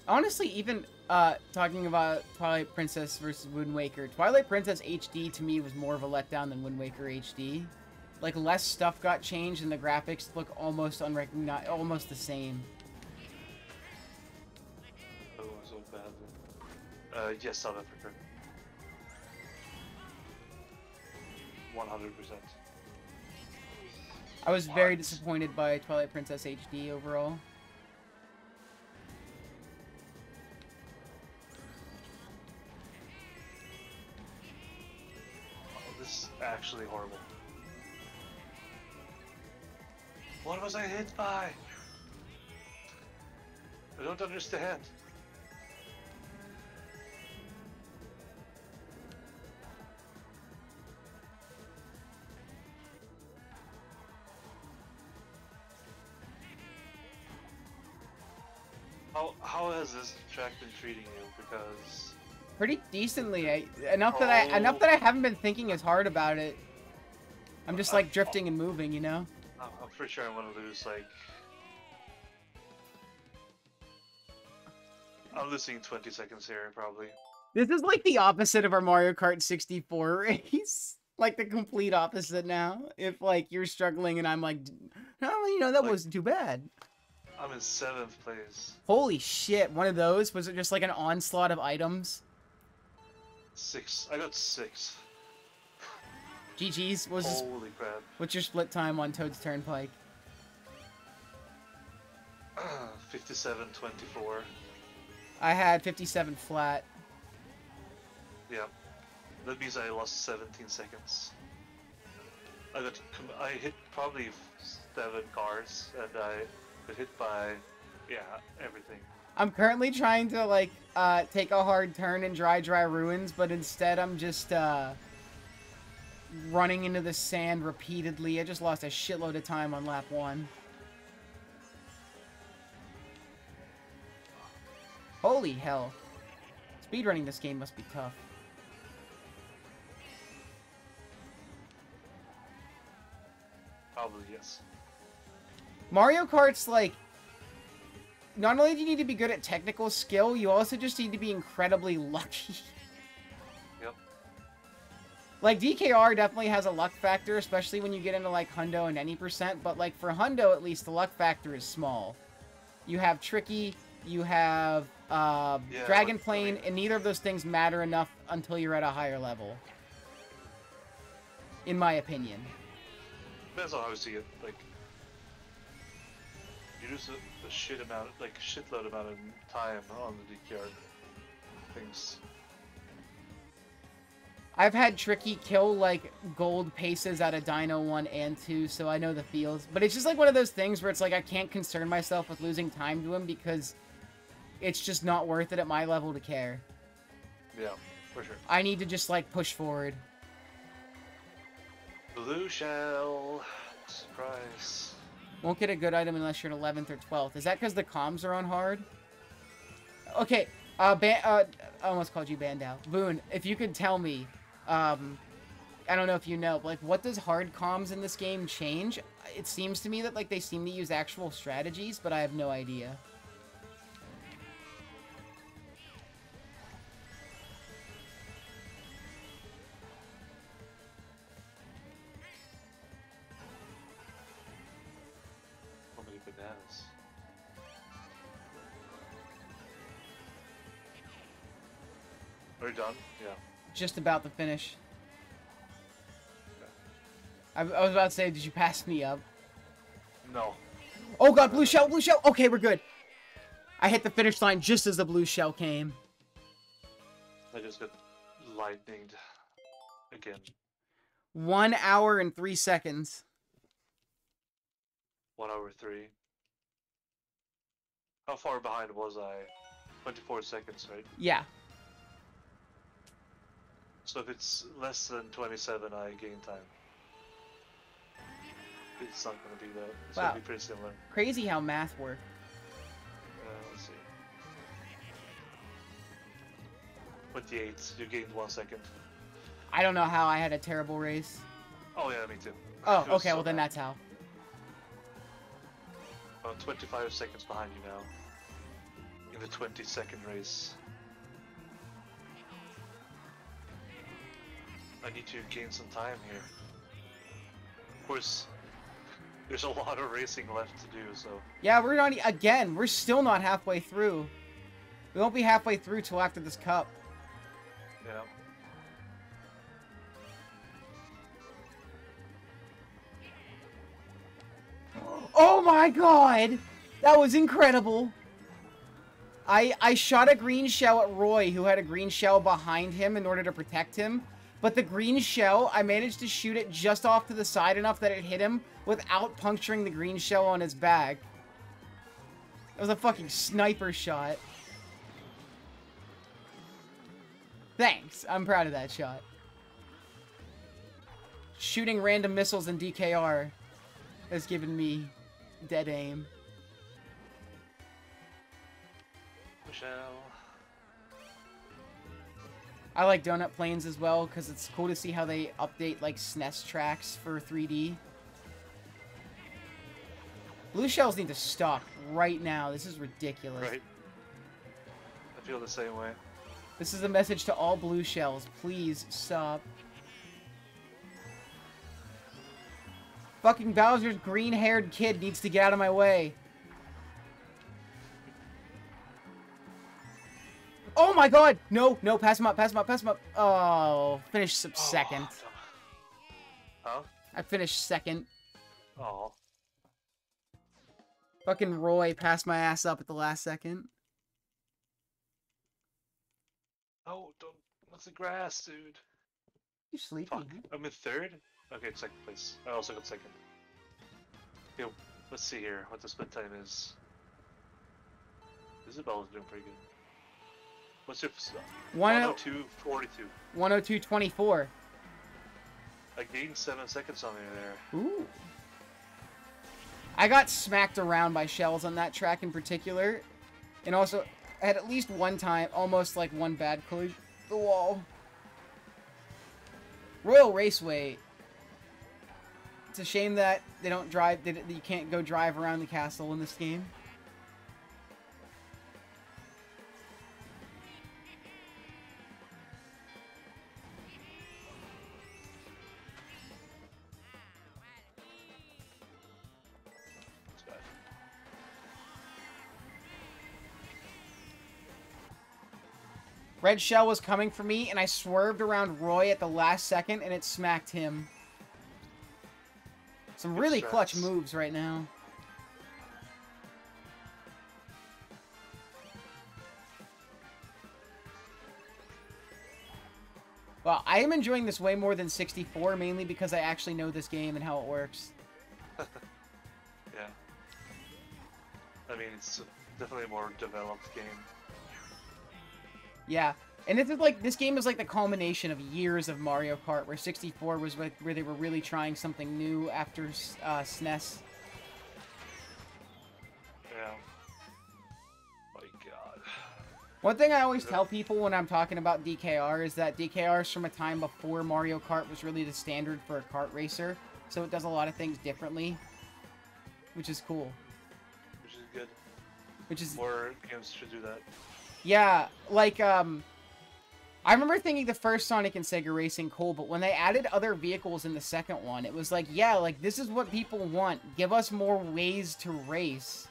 Honestly, even talking about Twilight Princess versus Wind Waker, Twilight Princess HD to me was more of a letdown than Wind Waker HD. Like, less stuff got changed and the graphics look almost almost the same.
Oh, so bad. Yes, South Africa. 100%.
I was very disappointed by Twilight Princess HD overall.
This is actually horrible. What was I hit by? I don't understand. How has this track been treating you? Because
Pretty decently. Enough that I haven't been thinking as hard about it. I'm just like drifting and moving, you know?
I'm pretty sure I'm gonna lose like. I'm losing 20 seconds here, probably.
This is like the opposite of our Mario Kart 64 race. Like the complete opposite now. If like you're struggling and I'm like, no, you know, that
Like,
wasn't too bad.
I'm in 7th place.
Holy shit, one of those? Was it just like an onslaught of items?
6. I got 6.
GG's.
Holy crap.
What's your split time on Toad's Turnpike?
57-24.
I had 57 flat.
Yeah. That means I lost 17 seconds. I hit probably 7 cars, and I got hit by, yeah, everything.
I'm currently trying to, like, take a hard turn in Dry Ruins, but instead I'm just, running into the sand repeatedly. I just lost a shitload of time on lap 1. Holy hell. Speedrunning this game must be tough.
Probably, yes.
Mario Kart's, like, not only do you need to be good at technical skill, you also just need to be incredibly lucky.
Yep.
Like, DKR definitely has a luck factor, especially when you get into, like, Hundo and any percent, but, like, for Hundo, at least, the luck factor is small. You have Tricky, you have, Dragon Plane, and neither of those things matter enough until you're at a higher level. In my opinion.
Depends on how you see it. Like, you lose a shitload amount of time on the DKR things.
I've had Tricky kill, like, gold paces out of Dino 1 and 2, so I know the feels. But it's just, like, one of those things where it's, like, I can't concern myself with losing time to him because it's just not worth it at my level to care.
Yeah, for sure.
I need to just, like, push forward.
Blue shell. Surprise.
Won't get a good item unless you're at 11th or 12th. Is that because the comms are on hard? Okay, I almost called you Bandao. Boone, if you could tell me, I don't know if you know, but, like, what does hard comms in this game change? It seems to me that, like, they seem to use actual strategies, but I have no idea.
How many bananas? Are you done? Yeah.
Just about to finish. I was about to say, did you pass me up?
No.
Oh god, blue shell, blue shell! Okay, we're good. I hit the finish line just as the blue shell came.
I just got lightninged again.
1 hour and 3 seconds.
1 hour 3. How far behind was I? 24 seconds, right?
Yeah.
So if it's less than 27, I gain time. It's not going to be that. It's going to be pretty similar.
Crazy how math works.
Let's see. 28. You gained 1 second.
I don't know how I had a terrible race.
Oh yeah, me too.
Oh, okay, well then that's how.
I'm 25 seconds behind you now. In the 20-second race. I need to gain some time here. Of course, there's a lot of racing left to do, so...
Yeah, we're not... Again, we're still not halfway through. We won't be halfway through till after this cup.
Yeah.
Oh my god! That was incredible! I shot a green shell at Roy, who had a green shell behind him in order to protect him. But the green shell, I managed to shoot it just off to the side enough that it hit him without puncturing the green shell on his back. It was a fucking sniper shot. Thanks. I'm proud of that shot. Shooting random missiles in DKR has given me dead aim.
Michelle.
I like Donut Plains as well, because it's cool to see how they update, like, SNES tracks for 3D. Blue shells need to stop right now. This is ridiculous.
Right. I feel the same way.
This is a message to all blue shells. Please stop. Fucking Bowser's green-haired kid needs to get out of my way. Oh my god! No, no, pass him up, pass him up, pass him up. Oh, finished second.
Huh?
I finished second.
Oh.
Fucking Roy passed my ass up at the last second.
Oh, don't. What's the grass, dude?
You sleepy?
Fuck. I'm in third? Okay, second place. I also got second. Yo, let's see here what the split time is. Isabella's doing pretty good. What's your 102.42?
102.24.
I gained 7 seconds on you there.
Ooh. I got smacked around by shells on that track in particular. And also, I had at least one time, almost like one bad collision with the wall. Royal Raceway. It's a shame that they don't drive, that you can't go drive around the castle in this game. Red shell was coming for me, and I swerved around Roy at the last second, and it smacked him. Some really clutch moves right now. Well, I am enjoying this way more than 64, mainly because I actually know this game and how it works.
Yeah. I mean, it's definitely a more developed game.
Yeah, and this is like, this game is like the culmination of years of Mario Kart, where 64 was where they were really trying something new after SNES.
Yeah. My god.
One thing I always tell people when I'm talking about DKR is that DKR is from a time before Mario Kart was really the standard for a kart racer, so it does a lot of things differently, which is cool.
Which is good.
Which is...
More games should do that.
Yeah, like, I remember thinking the first Sonic and Sega Racing cool, but when they added other vehicles in the second one, it was like, yeah, like, this is what people want. Give us more ways to race.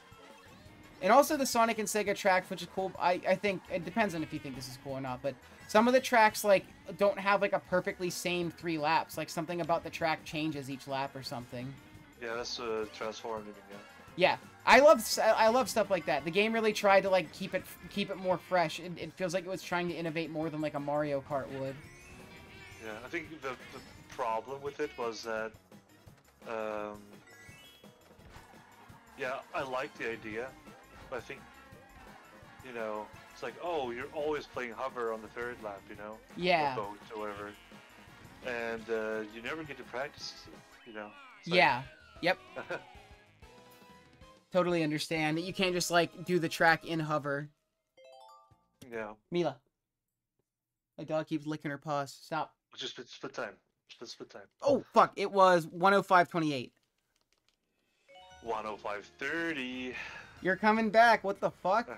And also the Sonic and Sega tracks, which is cool. I think, it depends on if you think this is cool or not, but some of the tracks, like, don't have, like, a perfectly same 3 laps. Like, something about the track changes each lap or something.
Yeah, that's transformative, yeah.
Yeah, I love stuff like that. The game really tried to like keep it more fresh. It feels like it was trying to innovate more than like a Mario Kart would.
Yeah, I think the problem with it was that, yeah, I like the idea, but I think, you know, it's like, oh, you're always playing hover on the third lap, you know?
Yeah.
Or boat or whatever. And you never get to practice, you know? It's
Yeah. Yep. Totally understand that you can't just, like, do the track in hover.
Yeah.
Mila. My dog keeps licking her paws. Stop.
Just split time. Split time.
Oh, fuck. It was 105.28.
105.30.
You're coming back. What the fuck?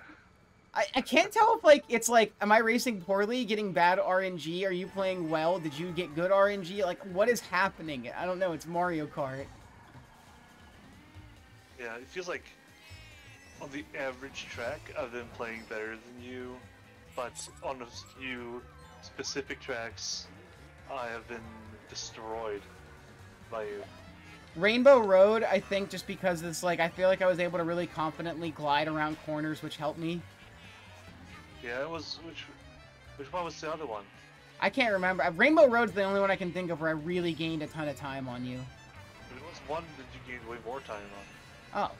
I can't tell if, like, it's like, am I racing poorly, getting bad RNG? Are you playing well? Did you get good RNG? Like, what is happening? I don't know. It's Mario Kart.
Yeah, it feels like on the average track, I've been playing better than you, but on a few specific tracks, I have been destroyed by you.
Rainbow Road, I think, just because it's like, I feel like I was able to really confidently glide around corners, which helped me.
Yeah, it was, which one was the other one?
I can't remember. Rainbow Road's the only one I can think of where I really gained a ton of time on you.
There was one that you gained way more time on.
Oh.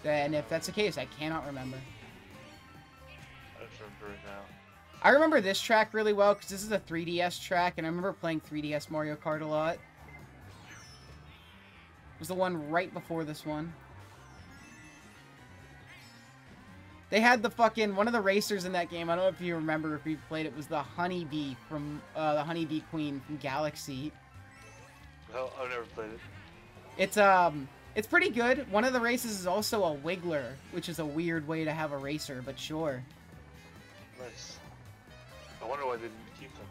Then if that's the case, I cannot remember.
I don't remember it now.
I remember this track really well because this is a 3DS track, and I remember playing 3DS Mario Kart a lot. It was the one right before this one. They had the fucking, one of the racers in that game, I don't know if you remember if you played it, was the Honeybee from, the Honeybee Queen from Galaxy.
No, I've never played it.
It's pretty good. One of the races is also a Wiggler, which is a weird way to have a racer, but sure.
Nice. I wonder why they didn't keep them.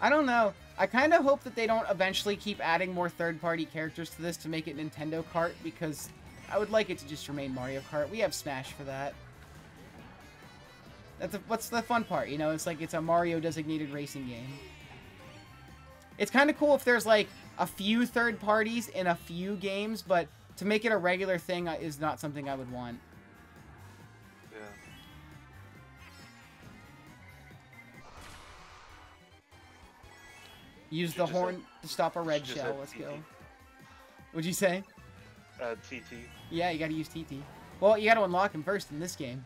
I don't know. I kind of hope that they don't eventually keep adding more third-party characters to this to make it Nintendo Kart, because I would like it to just remain Mario Kart. We have Smash for that. What's the fun part, you know? It's like it's a Mario-designated racing game. It's kind of cool if there's, like, a few third parties in a few games, but to make it a regular thing is not something I would want.
Yeah.
Use the horn to stop a red shell. Let's go. What'd you say?
TT.
Yeah, you gotta use TT. Well, you gotta unlock him first in this game.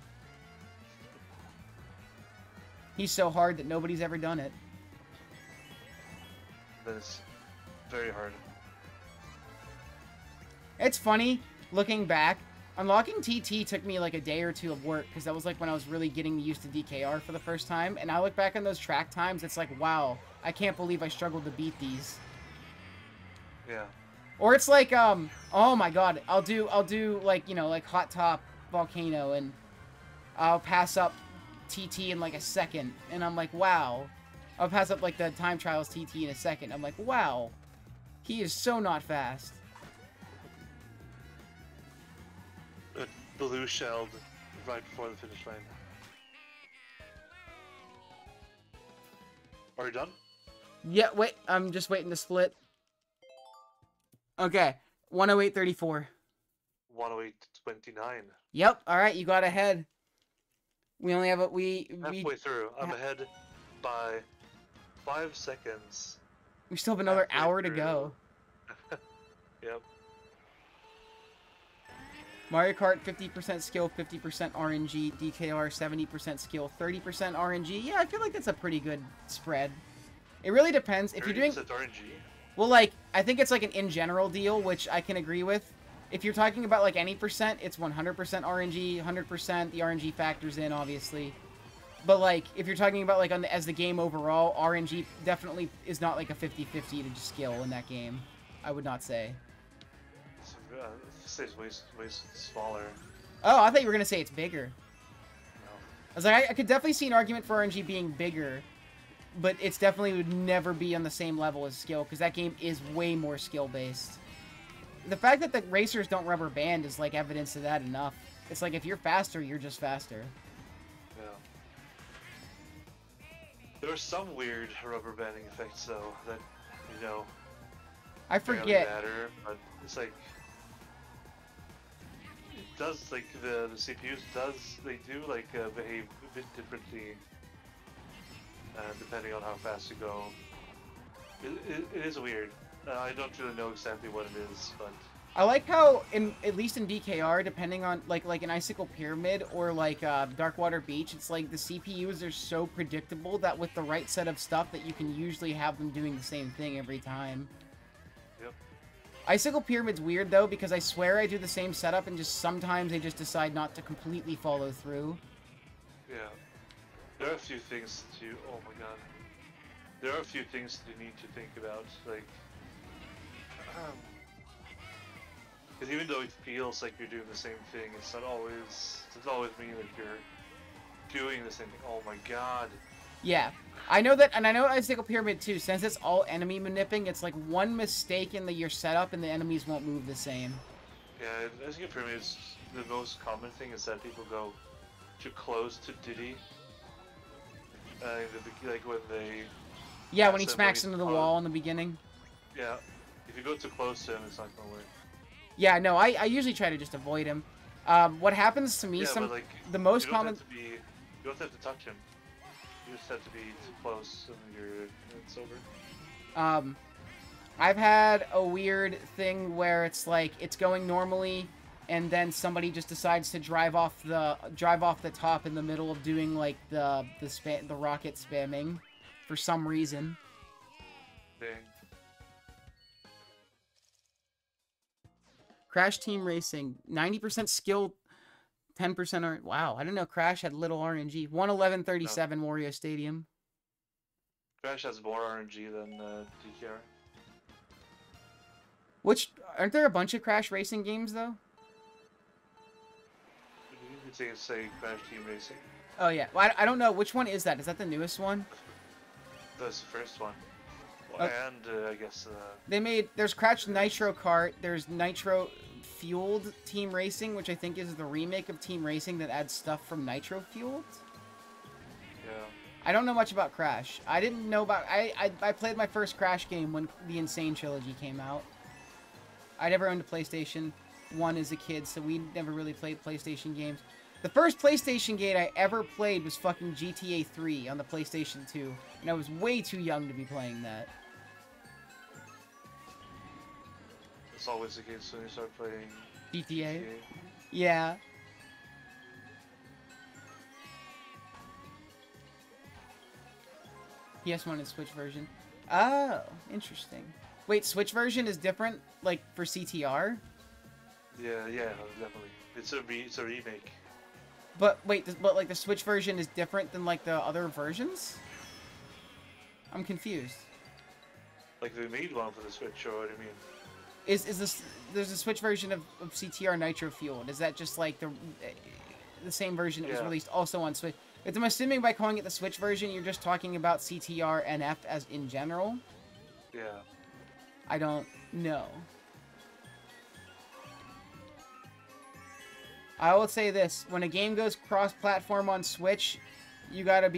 He's so hard that nobody's ever done it.
That is very hard.
It's funny, looking back, unlocking TT took me like a day or two of work, because that was like when I was really getting used to DKR for the first time, and I look back on those track times, it's like, wow, I can't believe I struggled to beat these.
Yeah.
Or it's like, oh my god, I'll do like, you know, like Hot Top Volcano, and I'll pass up TT in like a second, and I'm like, wow. I'll pass up like the Time Trials TT in a second. I'm like, wow. He is so not fast.
Blue shelled right before the finish line. Are you done?
Yeah, wait. I'm just waiting to split. Okay. 108.34.
108.29.
Yep. All right. You got ahead. We only have a...
Halfway through. I'm ahead by 5 seconds.
We still have another hour to go.
Yep.
Mario Kart, 50% skill, 50% RNG. DKR, 70% skill, 30% RNG. Yeah, I feel like that's a pretty good spread. It really depends. If you're doing...
RNG?
Well, like, I think it's like an in general deal, which I can agree with. If you're talking about like any percent, it's 100% RNG, 100%. The RNG factors in, obviously. But like, if you're talking about like as the game overall, RNG definitely is not like a 50-50 to skill in that game. I would not say.
It's way smaller.
Oh, I thought you were gonna say it's bigger.
No.
I was like, I could definitely see an argument for RNG being bigger, but it's definitely would never be on the same level as skill, because that game is way more skill based. The fact that the racers don't rubber band is like evidence of that enough. It's like if you're faster, you're just faster.
Yeah. There are some weird rubber banding effects though that, you know,
I forget.
Matter, but it's like it does, like the CPUs they do like behave a bit differently depending on how fast you go. It is weird. I don't really know exactly what it is, but
I like how, at least in DKR, depending on, like an Icicle Pyramid or, like, Darkwater Beach, it's like the CPUs are so predictable that with the right set of stuff that you can usually have them doing the same thing every time.
yep.
Icicle Pyramid's weird, though, because I swear I do the same setup and just sometimes they just decide not to completely follow through.
Yeah. There are a few things to... Oh my god. There are a few things that you need to think about, like... Because even though it feels like you're doing the same thing, it's not always... It doesn't always mean that you're doing the same thing. Oh my god.
Yeah. I know that, and I know Icicle Pyramid, too. Since it's all enemy manipping, it's like one mistake in your setup and the enemies won't move the same.
Yeah, Icicle Pyramid is... The most common thing is that people go too close to Diddy. Like when they...
Yeah, when he smacks into the wall in the beginning.
Yeah. If you go too close to him, it's not gonna work.
Yeah, no, I usually try to just avoid him. What happens to me,
like,
the most common...
You don't have to touch him. You just have to be too close and it's over.
I've had a weird thing where it's like, it's going normally, and then somebody just decides to drive off the top in the middle of doing, like, the rocket spamming for some reason.
Dang.
Crash Team Racing, 90% skill, 10% R... Wow, I didn't know Crash had little RNG. 11137 no. Wario Stadium.
Crash has more RNG than DKR.
Aren't there a bunch of Crash Racing games, though?
You could say Crash Team Racing.
Oh, yeah. Well, I don't know. Which one is that? Is that the newest one?
That's the first one. Well, and, I guess...
There's Crash Nitro Kart, there's Nitro Fueled Team Racing, which I think is the remake of Team Racing that adds stuff from Nitro Fueled.
Yeah.
I don't know much about Crash. I didn't know about... I played my first Crash game when the Insane Trilogy came out. I never owned a PlayStation 1 as a kid, so we never really played PlayStation games. The first PlayStation game I ever played was fucking GTA 3 on the PlayStation 2, and I was way too young to be playing that.
It's always the case when you start playing
GTA. Yeah. PS1 and Switch version. Oh, interesting. Wait, Switch version is different, like, for CTR?
Yeah, definitely. It's a remake.
But wait, but like the Switch version is different than like the other versions? I'm confused.
Like they made one for the Switch, or what do you mean?
There's a Switch version of CTR Nitro Fueled? Is that just like the same version that was released also on Switch? I'm assuming by calling it the Switch version, you're just talking about CTR NF as in general?
Yeah.
I don't know. I will say this: when a game goes cross-platform on Switch, you gotta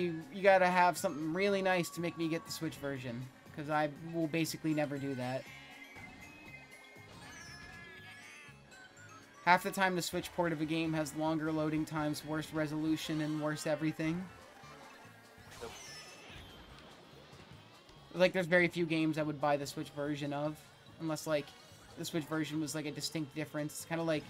have something really nice to make me get the Switch version, because I will basically never do that. Half the time, the Switch port of a game has longer loading times, worse resolution, and worse everything.
Yep.
Like, there's very few games I would buy the Switch version of, unless like the Switch version was like a distinct difference. It's kind of like.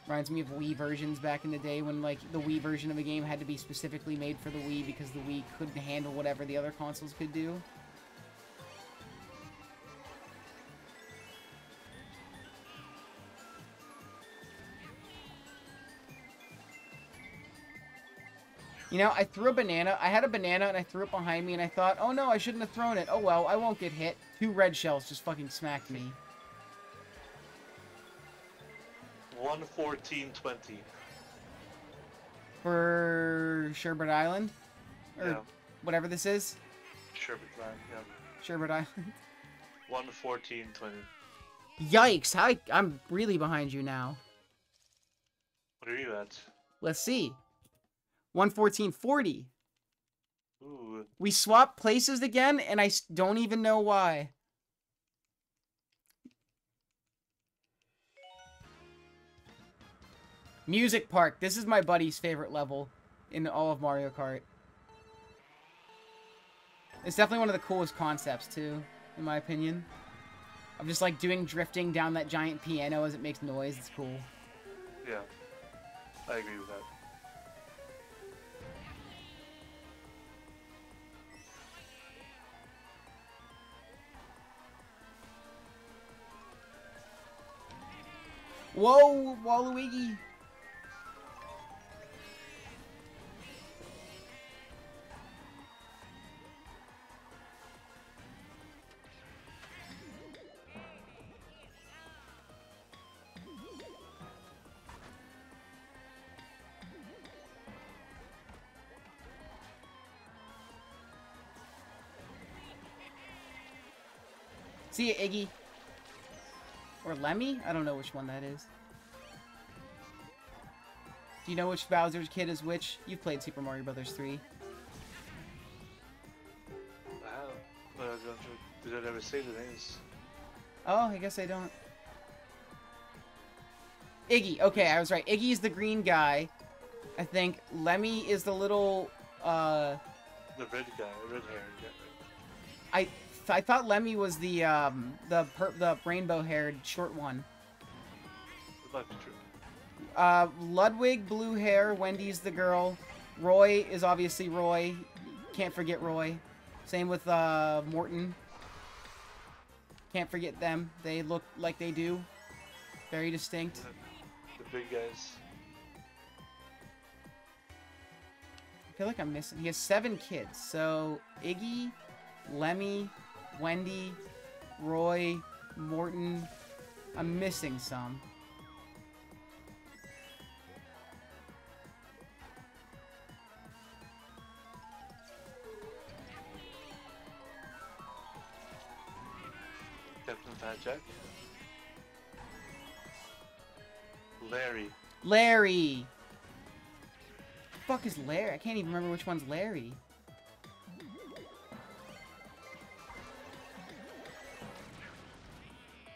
Reminds me of Wii versions back in the day when, like, the Wii version of a game had to be specifically made for the Wii because the Wii couldn't handle whatever the other consoles could do. You know, I threw a banana. I had a banana and I threw it behind me and I thought, oh no, I shouldn't have thrown it. Oh well, I won't get hit. 2 red shells just fucking smacked me.
114.20.
For Sherbet Island? Or whatever this is?
Sherbet Island, yeah.
Sherbet Island.
114.20.
Yikes! I'm really behind you now.
What are you at?
Let's see. 114.40.
Ooh.
We swapped places again, and I don't even know why. Music Park. This is my buddy's favorite level in all of Mario Kart. It's definitely one of the coolest concepts, too, in my opinion. Of just like doing drifting down that giant piano as it makes noise. It's cool.
Yeah, I agree with that.
Whoa, Waluigi! See ya, Iggy. Or Lemmy? I don't know which one that is. Do you know which Bowser's kid is which? You've played Super Mario Bros. 3.
Wow. Did I ever say the names?
Oh, I guess I don't. Iggy. Okay, I was right. Iggy's the green guy. I think Lemmy is the little,
The red guy, red-haired guy.
I thought Lemmy was the rainbow-haired short one.
It might be true.
Ludwig, blue hair. Wendy's the girl. Roy is obviously Roy. Can't forget Roy. Same with Morton. Can't forget them. They look like they do. Very distinct.
The big guys.
I feel like I'm missing. He has 7 kids. So Iggy, Lemmy, Wendy, Roy, Morton. I'm missing some.
Captain Fat Jack. Larry.
Larry! The fuck is Larry? I can't even remember which one's Larry.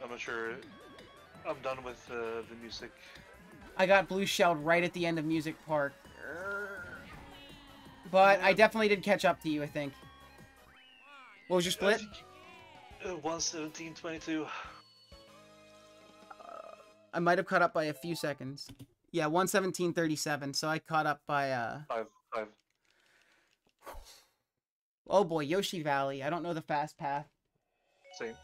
I'm not sure. I'm done with the music.
I got blue shelled right at the end of Music Park. But I definitely did catch up to you, I think. What was your split?
1:17:22.
I might have caught up by a few seconds. Yeah, 1:17:37, so I caught up by,
Five.
Oh boy, Yoshi Valley. I don't know the fast path.
Same.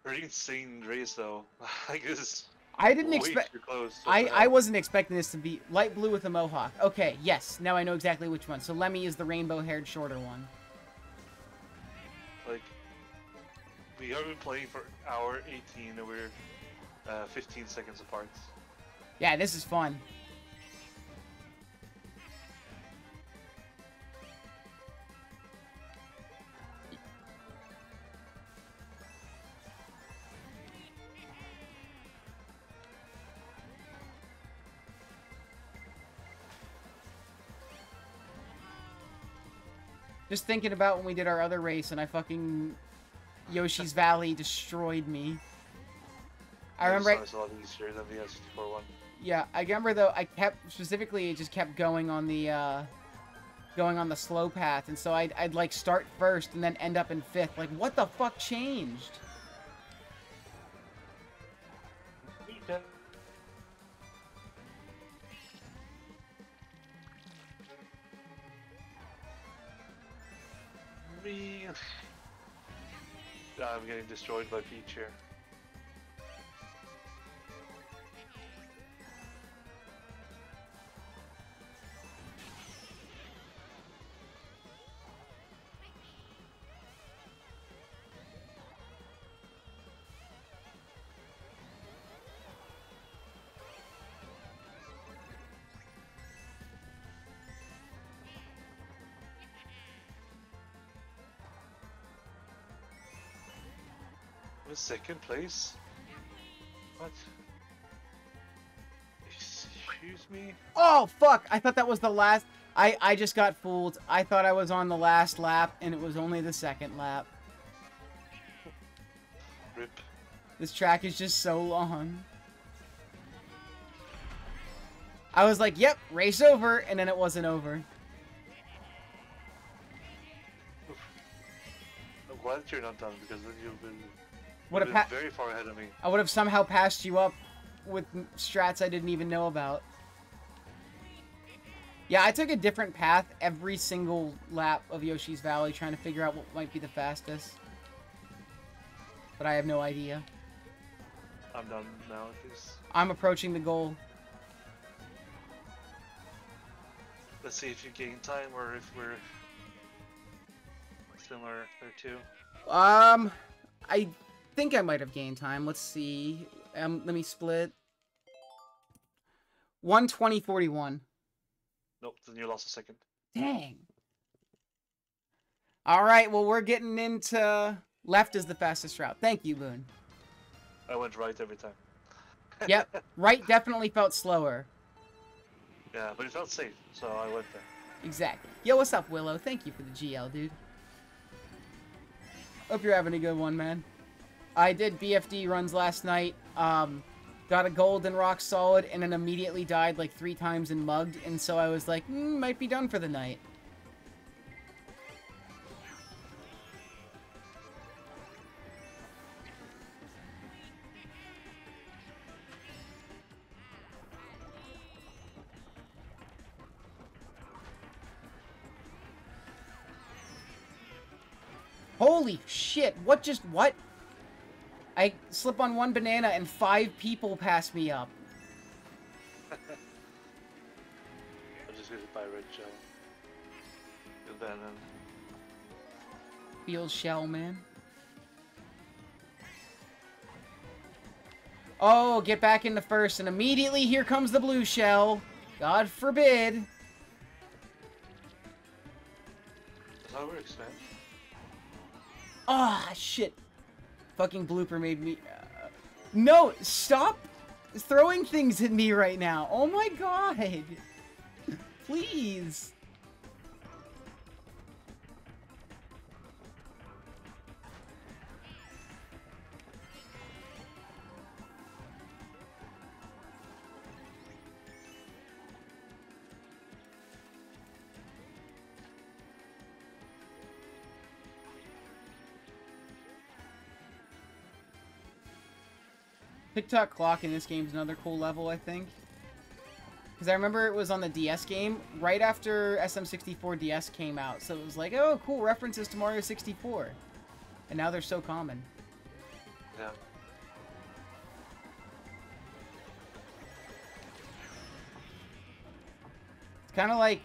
Pretty insane race though. I guess.
I didn't expect.
Too close.
I wasn't expecting this to be light blue with a mohawk. Okay, yes, now I know exactly which one. So Lemmy is the rainbow-haired shorter one.
Like, we have been playing for hour 18 and we're 15 seconds apart.
Yeah, this is fun. Just thinking about when we did our other race and I fucking... Yoshi's Valley destroyed me. I remember...
It's a lot easier than the N64 one.
Yeah, I remember though, I kept... Specifically, it just kept going on the, slow path. And so I'd like start first and then end up in 5th. Like, what the fuck changed?
Yeah. I'm getting destroyed by Peach here. Second place? What? Excuse me?
Oh, fuck! I thought that was the last... I just got fooled. I thought I was on the last lap, and it was only the second lap.
Rip.
This track is just so long. I was like, yep, race over, and then it wasn't over.
glad you're not done because then you've been,
Would have
very far ahead of me.
I would have somehow passed you up with strats I didn't even know about. Yeah, I took a different path every single lap of Yoshi's Valley trying to figure out what might be the fastest. But I have no idea.
I'm done now at least.
I'm approaching the goal.
Let's see if you gain time or if we're similar there too.
I think I might have gained time. Let's see. Let me split. 1:20:41.
Nope, then you lost a second.
Dang. Alright, well, we're getting into... Left is the fastest route. Thank you, Boone.
I went right every time.
Yep, right definitely felt slower.
Yeah, but it felt safe, so I went there.
Exactly. Yo, what's up, Willow? Thank you for the GL, dude. Hope you're having a good one, man. I did BFD runs last night. Got a gold and rock solid, and then immediately died like 3 times and mugged, and so I was like, might be done for the night. Holy shit, what? I slip on 1 banana and 5 people pass me up.
I'm just gonna buy red gel. And then,
Field shell, man. Oh, get back into first, and immediately here comes the blue shell. God forbid.
that's how it works, man.
Ah, shit. Fucking blooper made me... No, stop throwing things at me right now. Oh my god. Please. TikTok clock in this game is another cool level, I think. Because I remember it was on the DS game right after SM64 DS came out. So it was like, oh, cool, references to Mario 64. And now they're so common.
Yeah.
It's kind of like,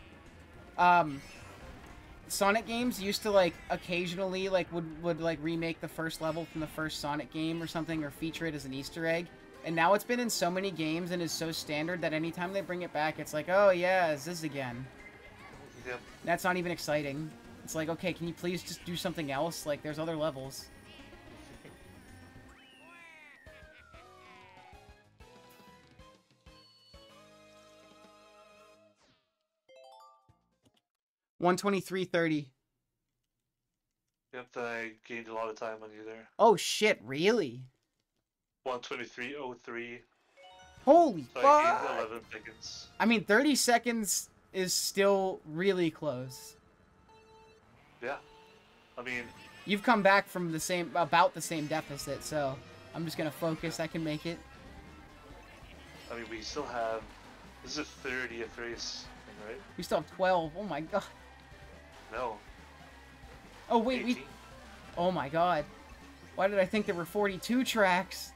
Sonic games used to, like, occasionally, like, would like, remake the first level from the first Sonic game or something, or feature it as an Easter egg. And now it's been in so many games and is so standard that anytime they bring it back, it's like, oh, yeah, it's this again.
Yep.
That's not even exciting. It's like, okay, can you please just do something else? Like, there's other levels. $123.30.
Yep, then I gained a lot of time on you there.
Oh, shit, really?
1:23:03.
Holy
So
fuck!
I gained 11 seconds.
I mean, 30 seconds is still really close.
Yeah. I mean...
You've come back from about the same deficit, so I'm just gonna focus. I can make it.
I mean, we still have... This is a 30th race thing, right?
We still have 12. Oh my god.
No.
Oh wait,
18?
Oh my god. Why did I think there were 42 tracks?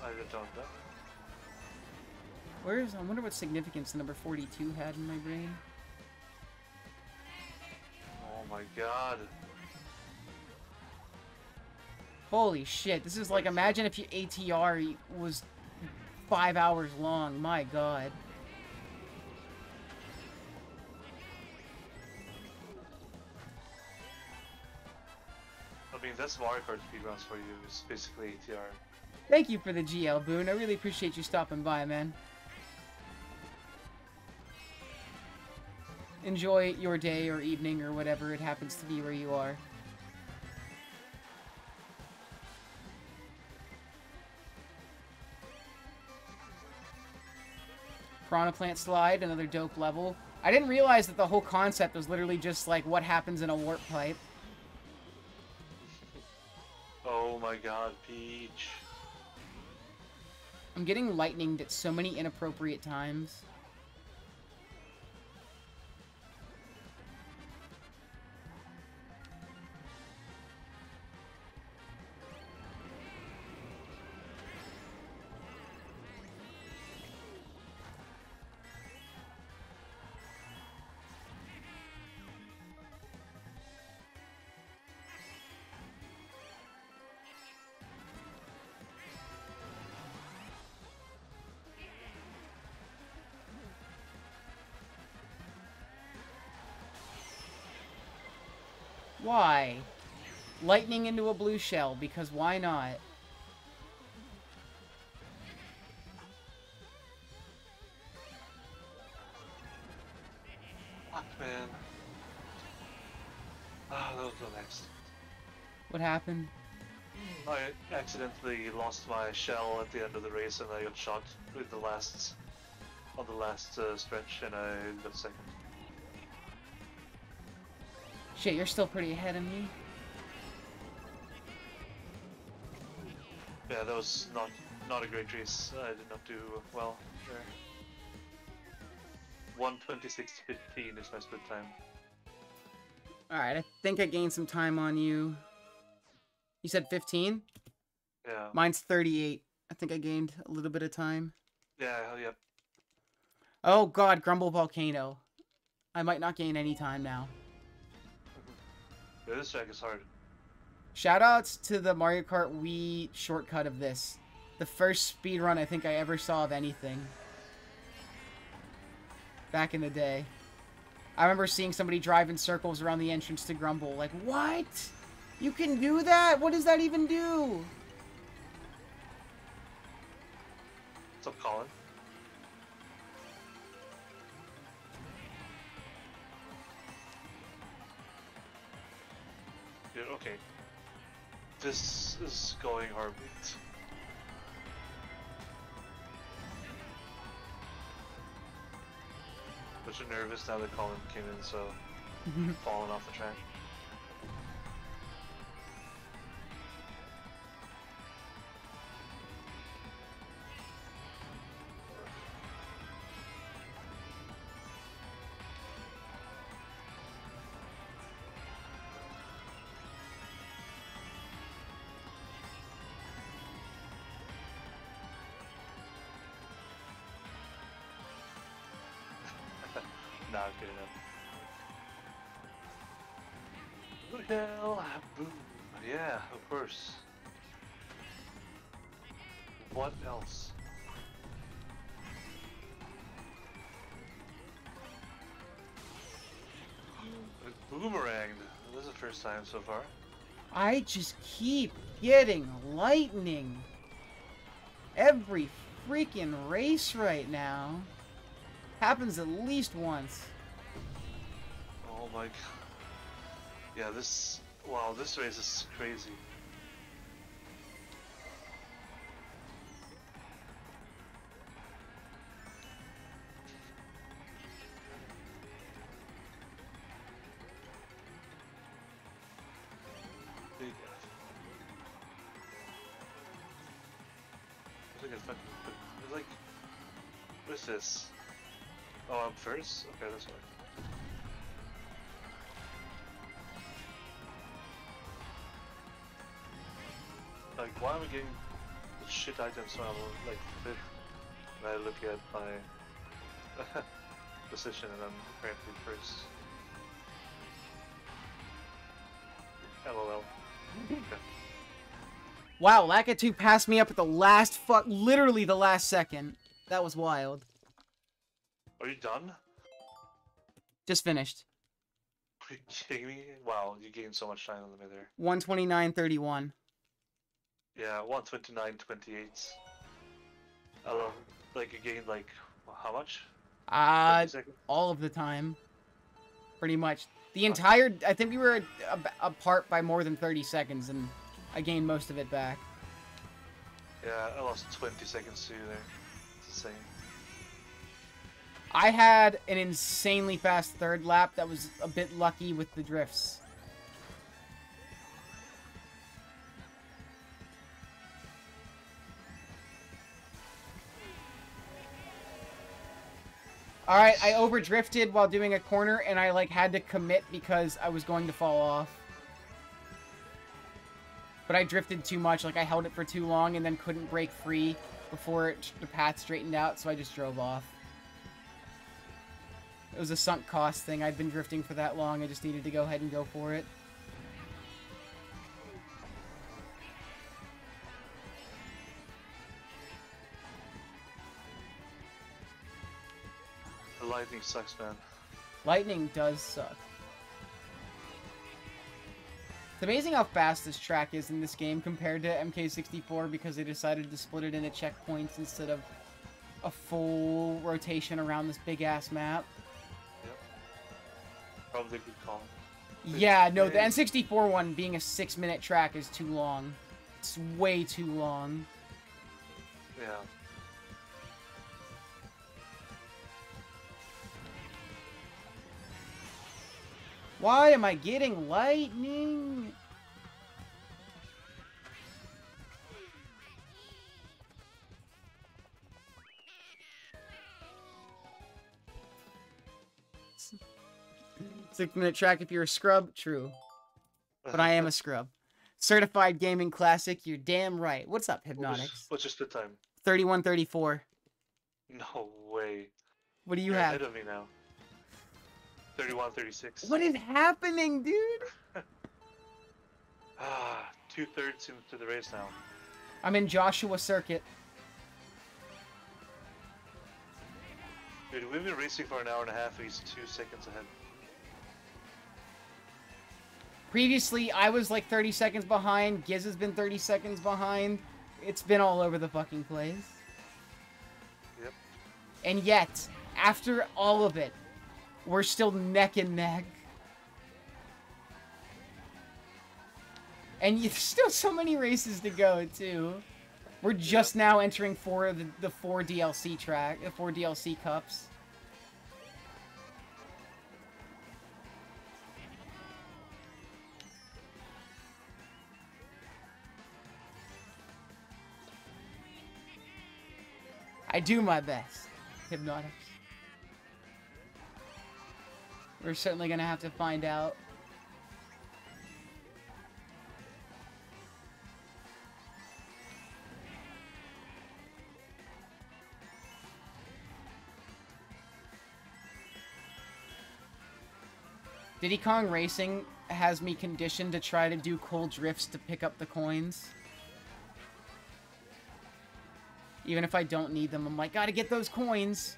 I don't know.
I wonder what significance the number 42 had in my brain.
Oh my god.
Holy shit, this is like, imagine if your ATR was 5 hours long. My god.
I mean, that's Mario Kart speedruns for you. It's basically ATR.
Thank you for the GL, Boone. I really appreciate you stopping by, man. Enjoy your day or evening or whatever it happens to be where you are. Piranha Plant Slide, another dope level. I didn't realize that the whole concept was literally just like what happens in a warp pipe.
Oh my god, Peach.
I'm getting lightninged at so many inappropriate times. Why? Lightning into a blue shell, because why not?
Fuck, man. Ah, that was the next.
What happened?
I accidentally lost my shell at the end of the race and I got shot with the last... on the last stretch and I got second.
Shit, you're still pretty ahead of me.
Yeah, that was not a great race. I did not do well there. 1:26.15 is my split time.
Alright, I think I gained some time on you. You said 15?
Yeah.
Mine's 38. I think I gained a little bit of time.
Yeah, yep.
Oh god, Grumble Volcano. I might not gain any time now.
Yeah, this track is hard.
Shoutouts to the Mario Kart Wii shortcut of this. The first speedrun I think I ever saw of anything. Back in the day. I remember seeing somebody drive in circles around the entrance to Grumble. Like, what? You can do that? What does that even do?
What's up, Colin? Dude, okay. This is going horribly. But you're nervous now that Colin came in, so falling off the track. Not good enough. Hell, boom. Yeah, of course. What else? Boomeranged. This is the first time so far.
I just keep getting lightning. Every freaking race right now. Happens at least once.
Oh my god. Yeah, this... Wow, this race is crazy. Big F. I think it's like... What is this? Oh, I'm first? Okay, that's fine. Like, why am I getting the shit items when I'm like fifth? When I look at my position and I'm apparently first. LOL. Okay.
Wow, Lakitu passed me up at the last literally the last second. That was wild.
Are you done?
Just finished.
Are you kidding me? Wow, you gained so much time on the way there.
129.31.
Yeah, 129.28. Like you gained like how much? 30 seconds?
All of the time. Pretty much. The entire... I think we were apart by more than 30 seconds, and I gained most of it back.
Yeah, I lost 20 seconds to you there. It's insane.
I had an insanely fast third lap that was a bit lucky with the drifts. Alright, I overdrifted while doing a corner, and I, like, had to commit because I was going to fall off. But I drifted too much, like, I held it for too long and then couldn't break free before the path straightened out, so I just drove off. It was a sunk cost thing. I'd been drifting for that long, I just needed to go ahead and go for it.
The lightning sucks, man.
Lightning does suck. It's amazing how fast this track is in this game compared to MK64 because they decided to split it into checkpoints instead of a full rotation around this big-ass map.
Yep. Probably a good call.
Yeah, no, the N64 one being a 6-minute track is too long. It's way too long.
Yeah.
Why am I getting lightning? Six-minute track if you're a scrub? True. But I am a scrub. Certified gaming classic, you're damn right. What's up, Hypnotics?
What's your split time?
31:34.
No way.
What do you
You're
have?
ahead of me now. 31:36.
What is happening, dude?
Ah, 2/3 into the race now.
I'm in Joshua Circuit.
Dude, we've been racing for an hour and a half, and he's 2 seconds ahead.
Previously, I was like 30 seconds behind. Giz has been 30 seconds behind. It's been all over the fucking place.
Yep.
And yet, after all of it, we're still neck and neck. And there's still so many races to go, too. We're just now entering the 4 DLC track, the 4 DLC cups. I do my best, Hypnotics. We're certainly gonna have to find out. Diddy Kong Racing has me conditioned to try to do cool drifts to pick up the coins. Even if I don't need them, I'm like, gotta get those coins.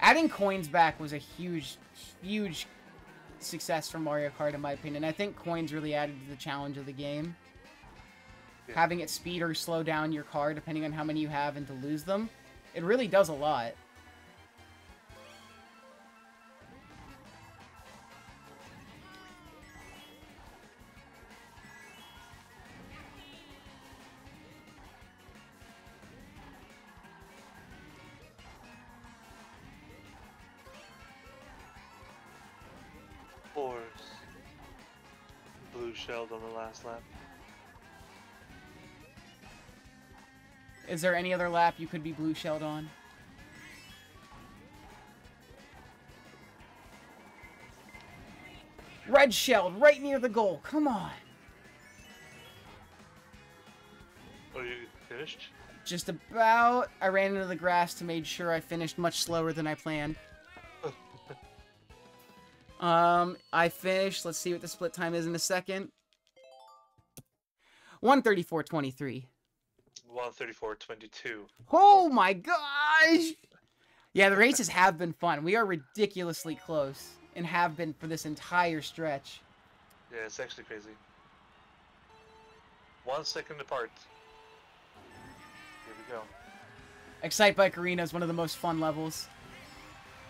Adding coins back was a huge, huge success for Mario Kart, in my opinion. I think coins really added to the challenge of the game. Yeah. Having it speed or slow down your car, depending on how many you have, and to lose them, it really does a lot.
Blue shelled on the last lap.
Is there any other lap you could be blue shelled on? Red shelled right near the goal. Come on.
Are you finished?
Just about. I ran into the grass to make sure I finished much slower than I planned. I finished. Let's see what the split time is in a second. 1:34:23.
1:34:22.
Oh my gosh! Yeah, the races have been fun. We are ridiculously close, and have been for this entire stretch.
Yeah, it's actually crazy. 1 second apart. Here we go.
Excite Bike Arena is one of the most fun levels.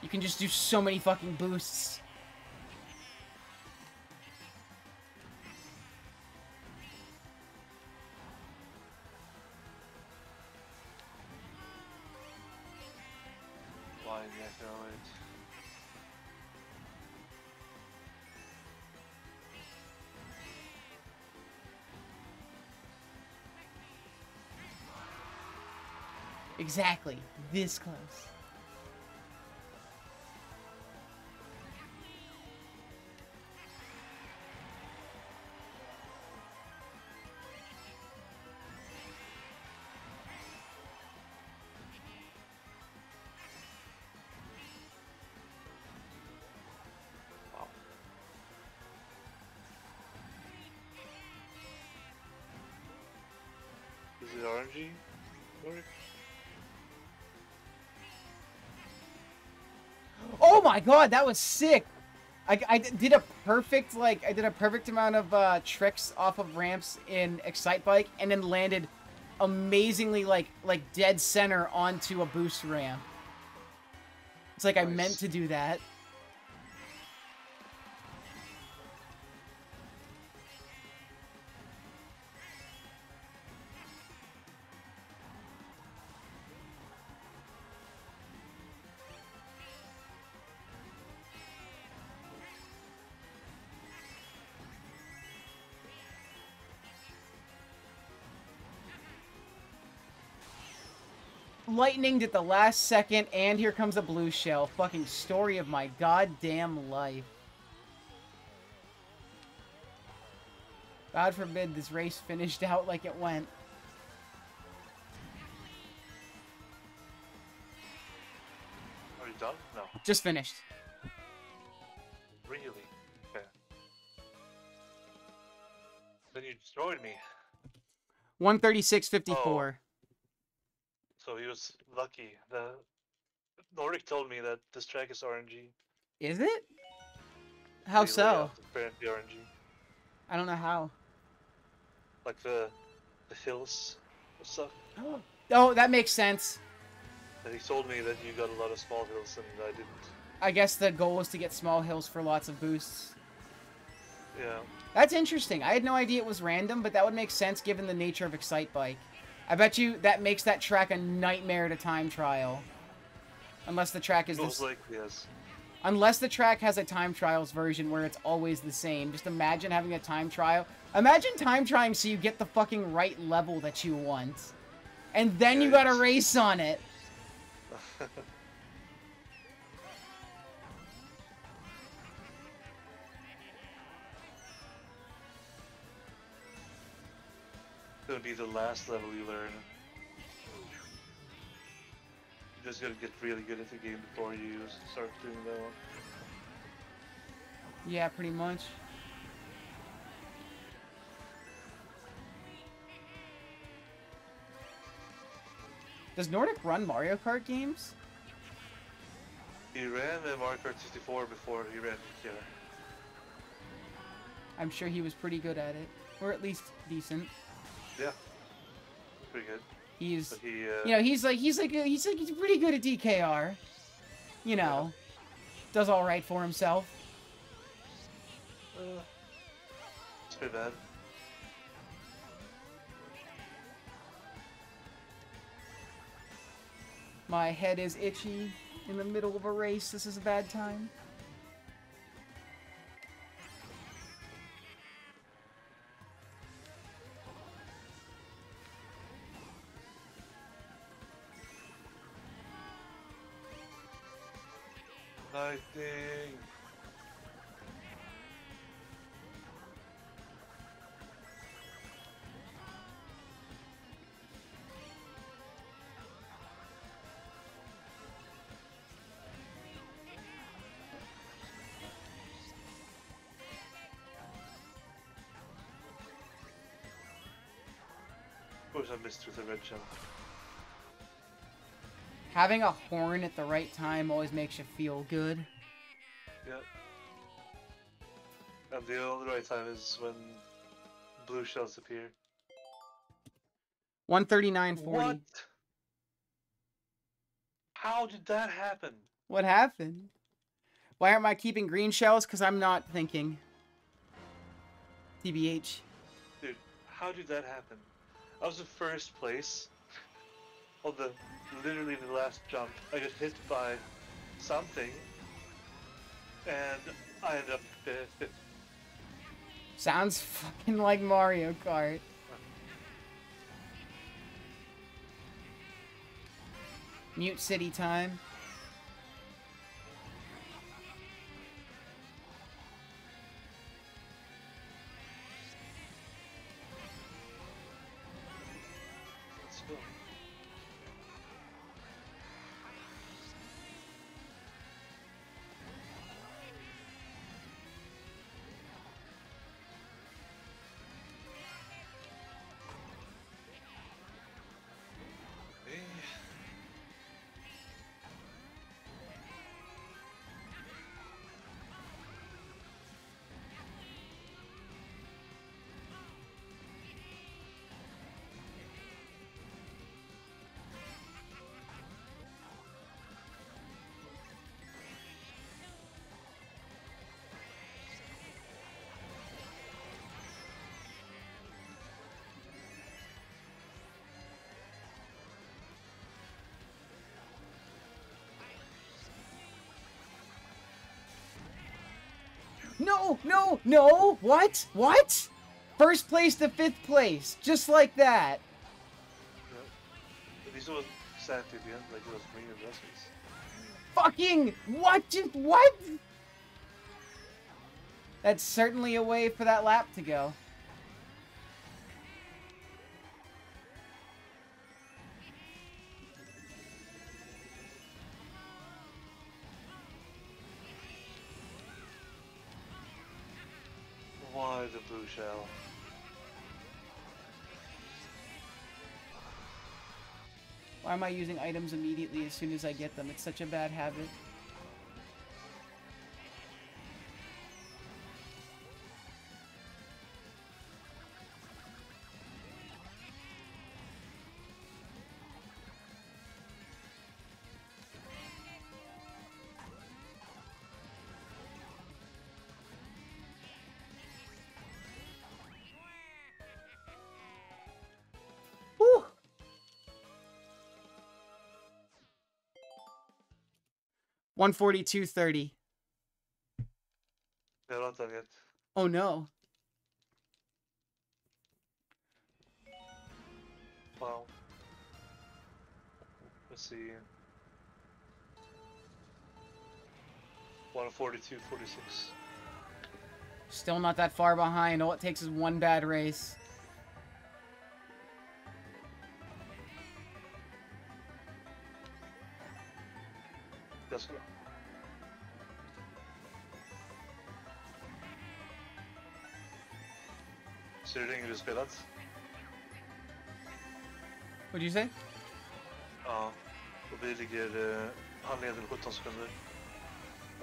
You can just do so many fucking boosts. Exactly. This close.
Wow. Is it RNG? Or...
Oh my god, that was sick! I did a perfect, like, I did a perfect amount of tricks off of ramps in Excite Bike, and then landed amazingly, like dead center onto a boost ramp. It's like
Nice.
I meant to do that. Lightninged at the last second, and here comes a blue shell. Fucking story of my goddamn life. God forbid this race finished out like it went.
Are you done? No.
Just finished.
Really? Okay. Then you destroyed me.
136.54.
So he was lucky. The Nordic told me that this track is RNG.
Is it? How
The
so?
layout is apparently RNG.
I don't know how.
Like the hills and stuff.
Oh, that makes sense.
And he told me that you got a lot of small hills and I didn't.
I guess the goal was to get small hills for lots of boosts.
Yeah.
That's interesting. I had no idea it was random, but that would make sense given the nature of Excite Bike. I bet you that makes that track a nightmare to time trial. Unless the track is
Most likely, yes.
Unless the track has a time trials version where it's always the same. Just imagine having a time trial. Imagine time trying so you get the fucking right level that you want. And then you gotta race on it.
Gonna be the last level you learn. You just gotta get really good at the game before you start doing that one.
Yeah, pretty much. Does Nordic run Mario Kart games?
He ran the Mario Kart 64 before he ran here.
I'm sure he was pretty good at it. Or at least decent.
Yeah. Pretty good.
He's,
But he,
you know, he's pretty good at DKR. You know, does all right for himself.
It's pretty bad.
My head is itchy in the middle of a race. This is a bad time.
Lightning! Of course I missed with the red shell.
Having a horn at the right time always makes you feel good.
Yeah. And the only right time is when blue shells appear.
139.40.
What? How did that happen?
What happened? Why aren't I keeping green shells? Because I'm not thinking. TBH.
Dude, how did that happen? I was in first place. On literally the last jump, I got hit by something. And I ended up fifth.
Sounds fucking like Mario Kart. Mute City time.
Let's go.
No, no, no! What? What? First place to 5th place, just like that.
Yeah. These were exactly the end, like it was green adjustments.
Fucking what? Just what? That's certainly a way for that lap to go.
Why the blue shell?
Why am I using items immediately as soon as I get them? It's such a bad habit. Whew. 142.30.
Yeah, not done yet.
Oh no.
Wow. Let's see. 142.46.
Still not that far behind. All it takes is one bad race.
Let's go. Så är det inget du spelat?
What'd you say?
Ja. Och vi ligger... han leder 17 sekunder.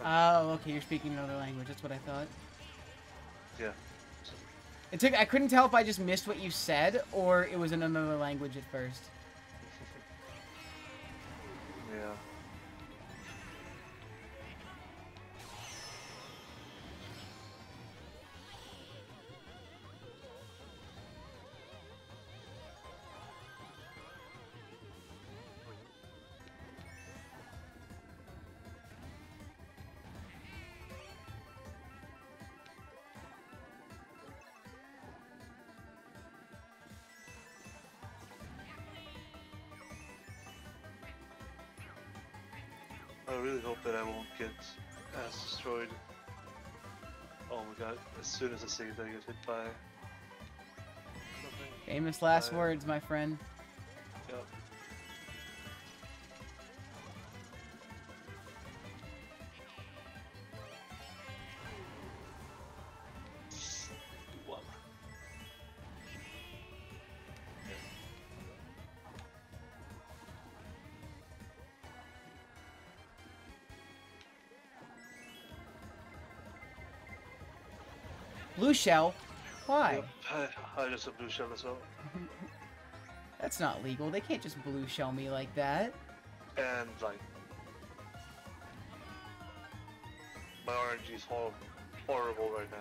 Oh, okay, you're speaking another language. That's what I thought.
Yeah.
I couldn't tell if I just missed what you said or it was in another language at first.
Yeah. I really hope that I won't get ass destroyed. Oh my god, as soon as I see that I get hit by something.
Famous last words, my friend.
Yep. One.
Blue shell? Why?
Yep. I just have blue shell as well.
That's not legal. They can't just blue shell me like that.
And like my RNG is horrible right now.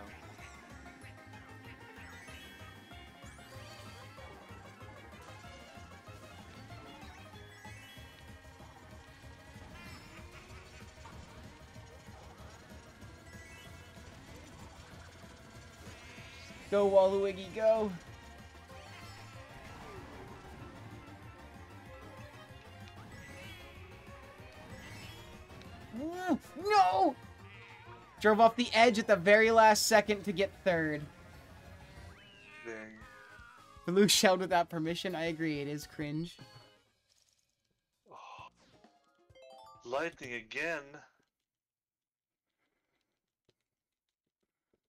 Go, Waluigi, go! Drove off the edge at the very last second to get third.
Dang.
Luke shelled without permission. I agree, it is cringe.
Oh. Lightning again.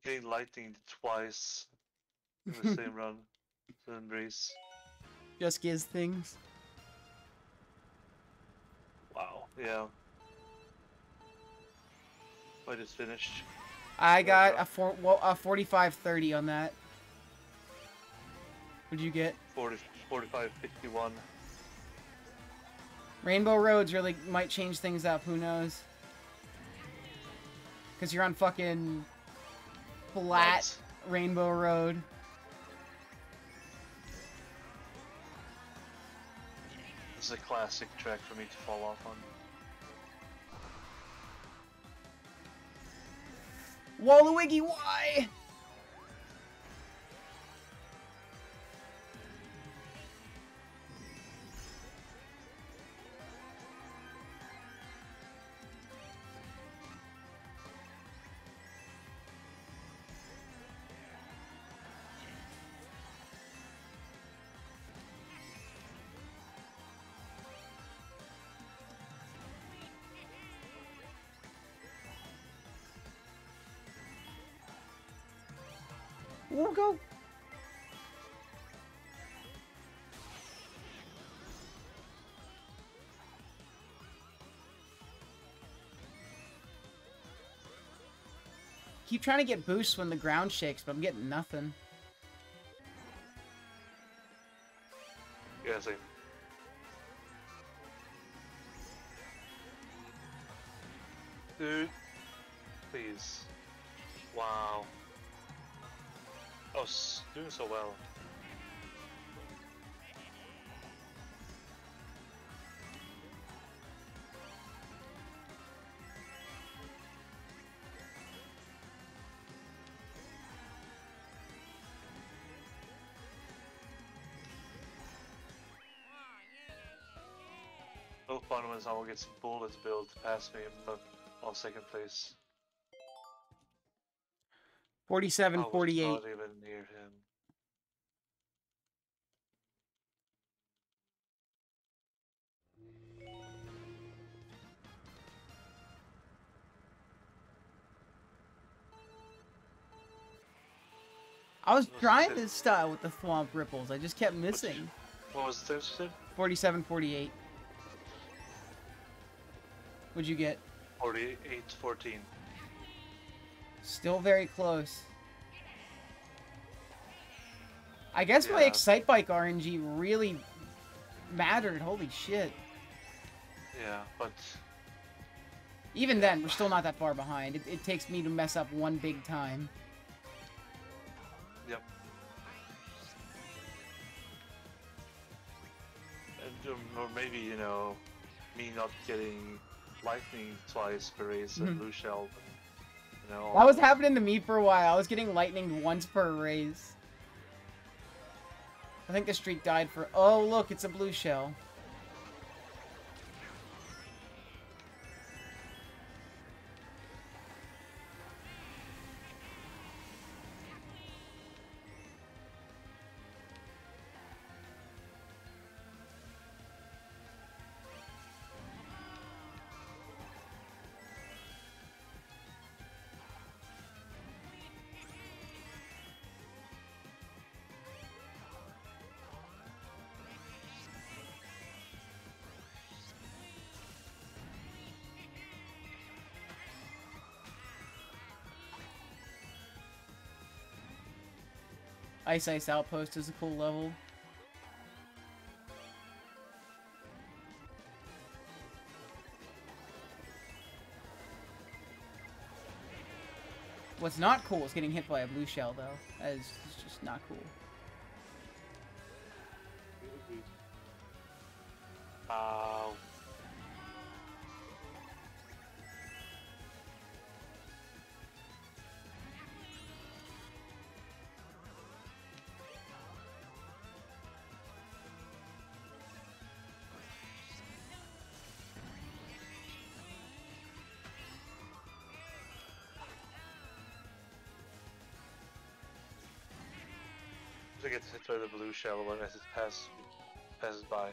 Getting lightning twice in the same run. Same race.
Just gives things.
Wow. Yeah. I just finished.
I got a 45-30 on that. What'd you get?
45-51.
Rainbow Roads really might change things up, who knows? Because you're on fucking flat Rainbow Road.
This is a classic track for me to fall off on.
Waluigi, why? We'll go. Keep trying to get boosts when the ground shakes, but I'm getting nothing.
Yeah, same. Dude, please. Wow. I was doing so well. No fun when someone gets bullets built past me but on second place.
47-48.
I was not even near him.
I was trying this style with the Thwomp Ripples. I just kept missing.
What was the time you
47-48. What'd you get?
48-14.
Still very close. I guess my Excite Bike RNG really mattered. Holy shit.
Yeah, but...
Even then, we're still not that far behind. It takes me to mess up one big time.
Yep. And, or maybe, you know, me not getting lightning twice per race and blue shell. You know,
that was happening to me for a while. I was getting lightning once per race. I think the streak died for... Oh, look, it's a blue shell. Ice Ice Outpost is a cool level. What's not cool is getting hit by a blue shell, though. That is just not cool.
Ow. to get hit by the blue shell when as it passes by.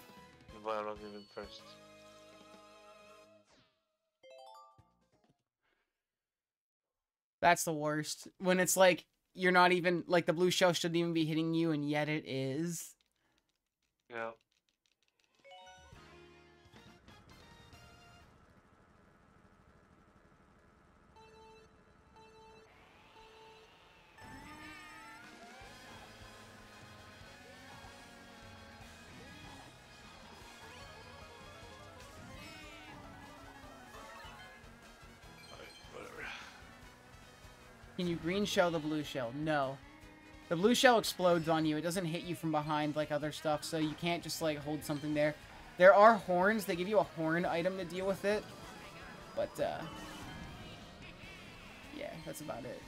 But I'm not even first.
That's the worst. When it's like, you're not even, like, the blue shell shouldn't even be hitting you, and yet it is.
Yeah. Whatever.
Can you green shell the blue shell? No. The blue shell explodes on you. It doesn't hit you from behind like other stuff, so you can't just, like, hold something there. There are horns. They give you a horn item to deal with it. But, yeah, that's about it.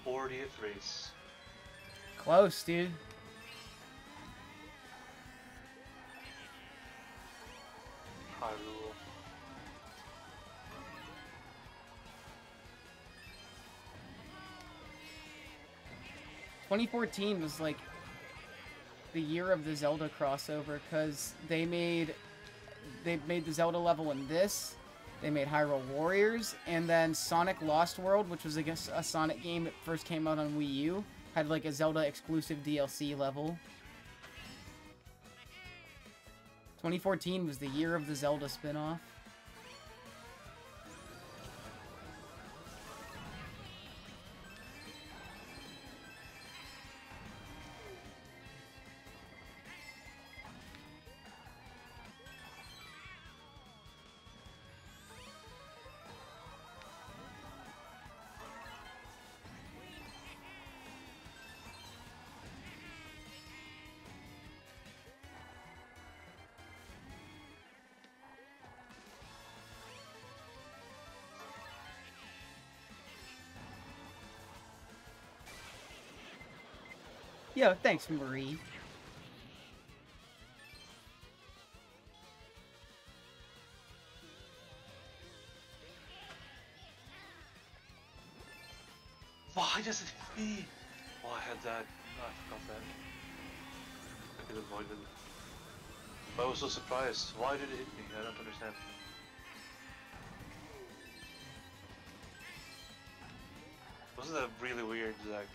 40th race.
Close, dude.
Hyrule.
"2014 was like the year of the Zelda crossover, because they made the Zelda level in this. They made Hyrule Warriors, and then Sonic Lost World, which was, I guess, a Sonic game that first came out on Wii U, had like a Zelda exclusive DLC level. 2014 was the year of the Zelda spin-off. Yo, thanks, Marie.
Why does it hit me? Oh, I had that. Oh, I forgot that. I could avoid it. But I was so surprised. Why did it hit me? I don't understand. Wasn't that really weird, Zach?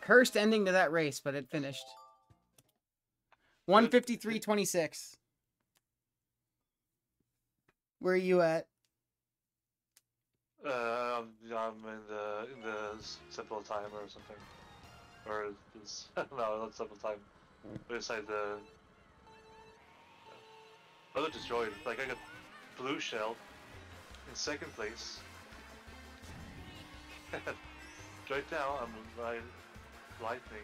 Cursed ending to that race, but it finished. 1:53:26. Where are you at?
I'm in the simple timer or something, or it's, no, not simple time. But it's like the other destroyed. Like I got blue shell in second place. Right now I'm lightning.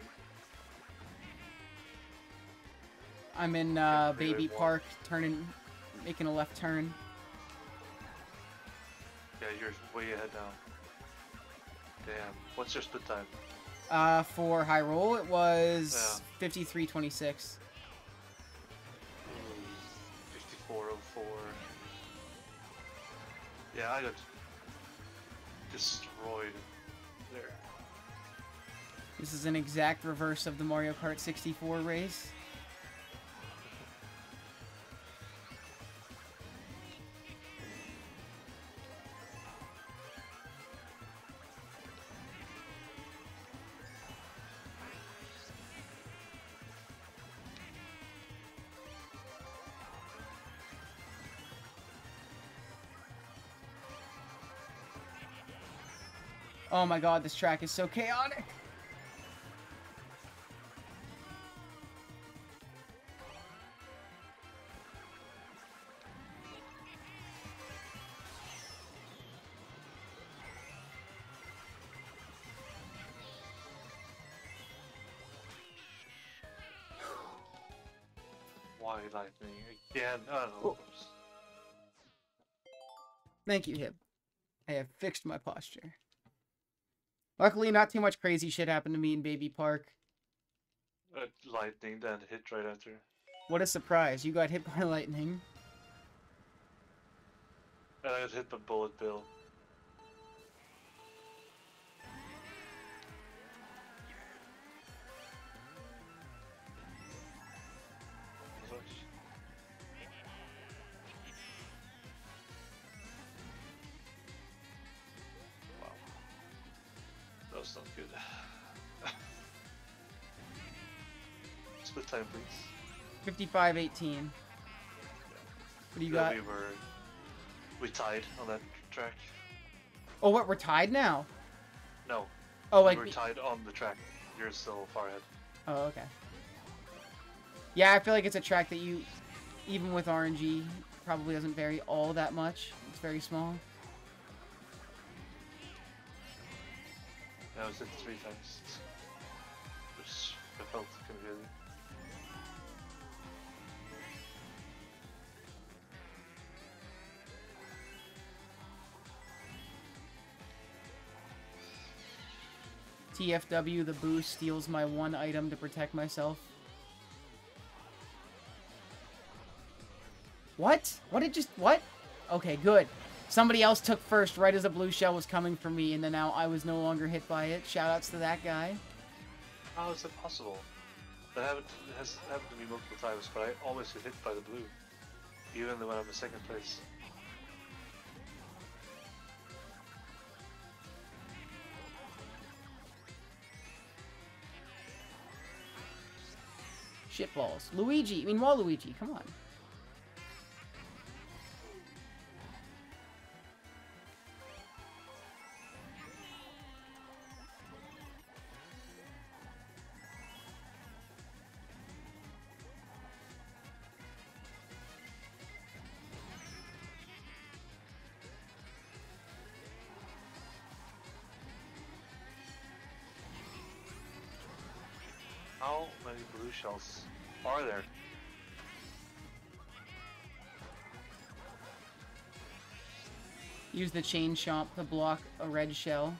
I'm in Baby Park, making a left turn.
Yeah, you're way ahead now. Damn. What's your split time?
For Hyrule, it was 53:26.
54:04. Yeah, I got destroyed there.
This is an exact reverse of the Mario Kart 64 race. Oh my god, this track is so chaotic.
Why lightning again? Oh.
Thank you, Hib. I have fixed my posture. Luckily, not too much crazy shit happened to me in Baby Park.
Lightning then hit right after.
What a surprise. You got hit by lightning.
And I got hit by Bullet Bill. Wow. That was not good. Split time, please.
55-18. What do you got?
We tied on that track.
Oh, what? We're tied now?
No.
Oh, like
we were tied on the track. You're still far ahead.
Oh, okay. Yeah, I feel like it's a track that you, even with RNG, probably doesn't vary all that much. It's very small.
I was hit 3 times, which I felt kind of good.
TFW, the boost steals my one item to protect myself. What? What did just... What? Okay, good. Somebody else took first right as a blue shell was coming for me, and then now I was no longer hit by it. Shoutouts to that guy.
How is that possible? That has happened to me multiple times, but I always get hit by the blue. Even when I'm in second place.
Shitballs. Luigi. I mean, Waluigi. Come on.
How many blue shells are there?
Use the chain chomp to block a red shell.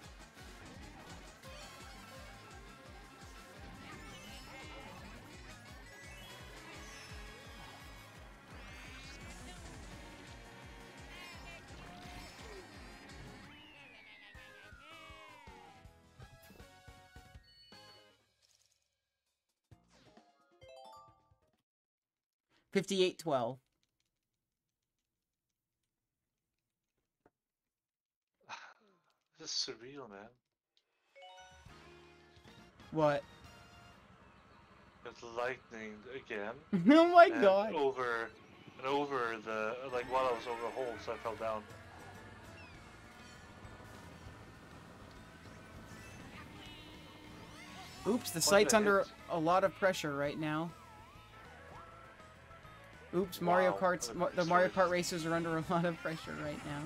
$58.12.
This is surreal, man.
What?
It's lightning again.
Oh my
and
god.
Over the, like while I was over a hole, so I fell down.
Oops, the site's under a lot of pressure right now. Oops, Mario Kart's, the Mario Kart racers are under a lot of pressure right now.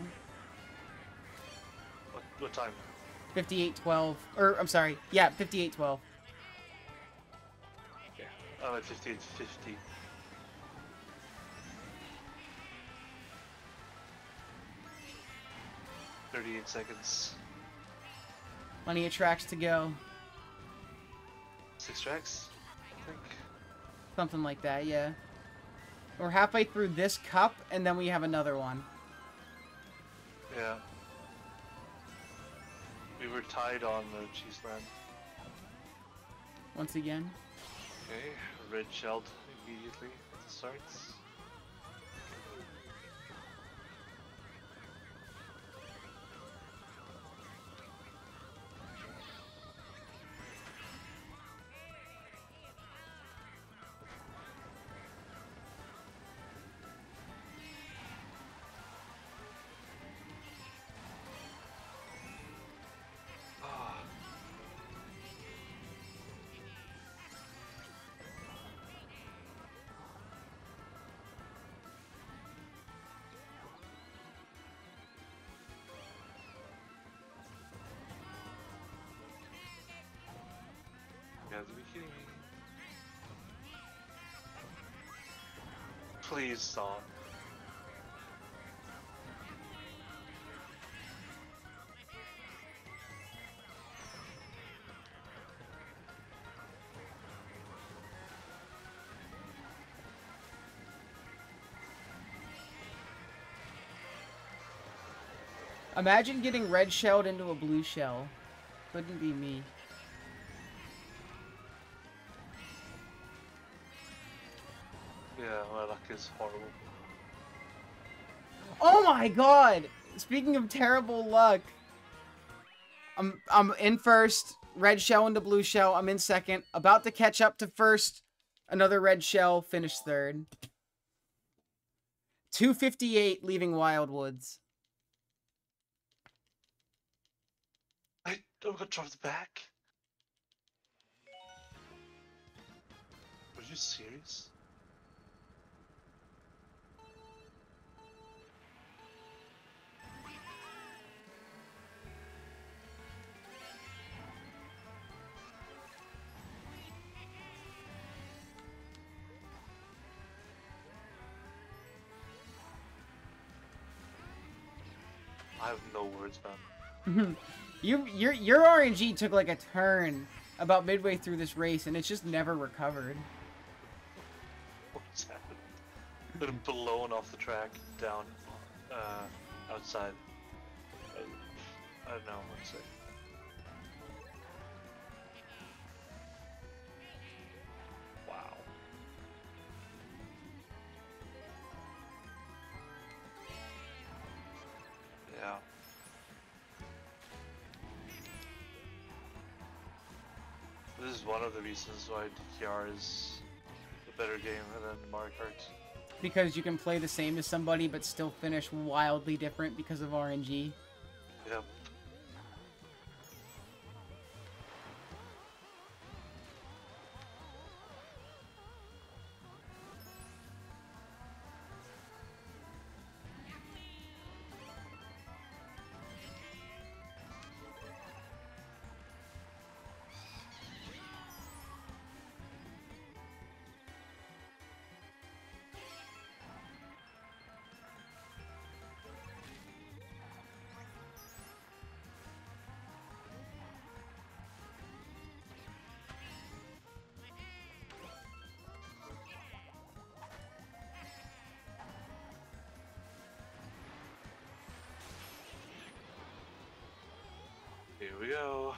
What time?
58.12. Or, I'm sorry. Yeah, 58.12.
Yeah, I'm at 58.50. 38 seconds.
Plenty of tracks to go.
6 tracks, I think.
Something like that, yeah. We're halfway through this cup, and then we have another one.
Yeah. We were tied on the cheese land.
Once again.
Okay, red shelled immediately at the starts. You have to be kidding me. Please stop.
Imagine getting red shelled into a blue shell. Couldn't be me.
Yeah, my luck is horrible.
Oh my god! Speaking of terrible luck, I'm in first, red shell into blue shell. I'm in second, about to catch up to first, another red shell, finish third. 258 leaving Wildwoods.
I got dropped back. Were you serious? I have no words, man.
Your RNG took like a turn about midway through this race, and it's just never recovered.
What's happened? Been blown off the track, down, outside. I don't know what to say. Wow. Yeah. This is one of the reasons why DKR is a better game than Mario Kart.
Because you can play the same as somebody, but still finish wildly different because of RNG.
Yep. Here we go.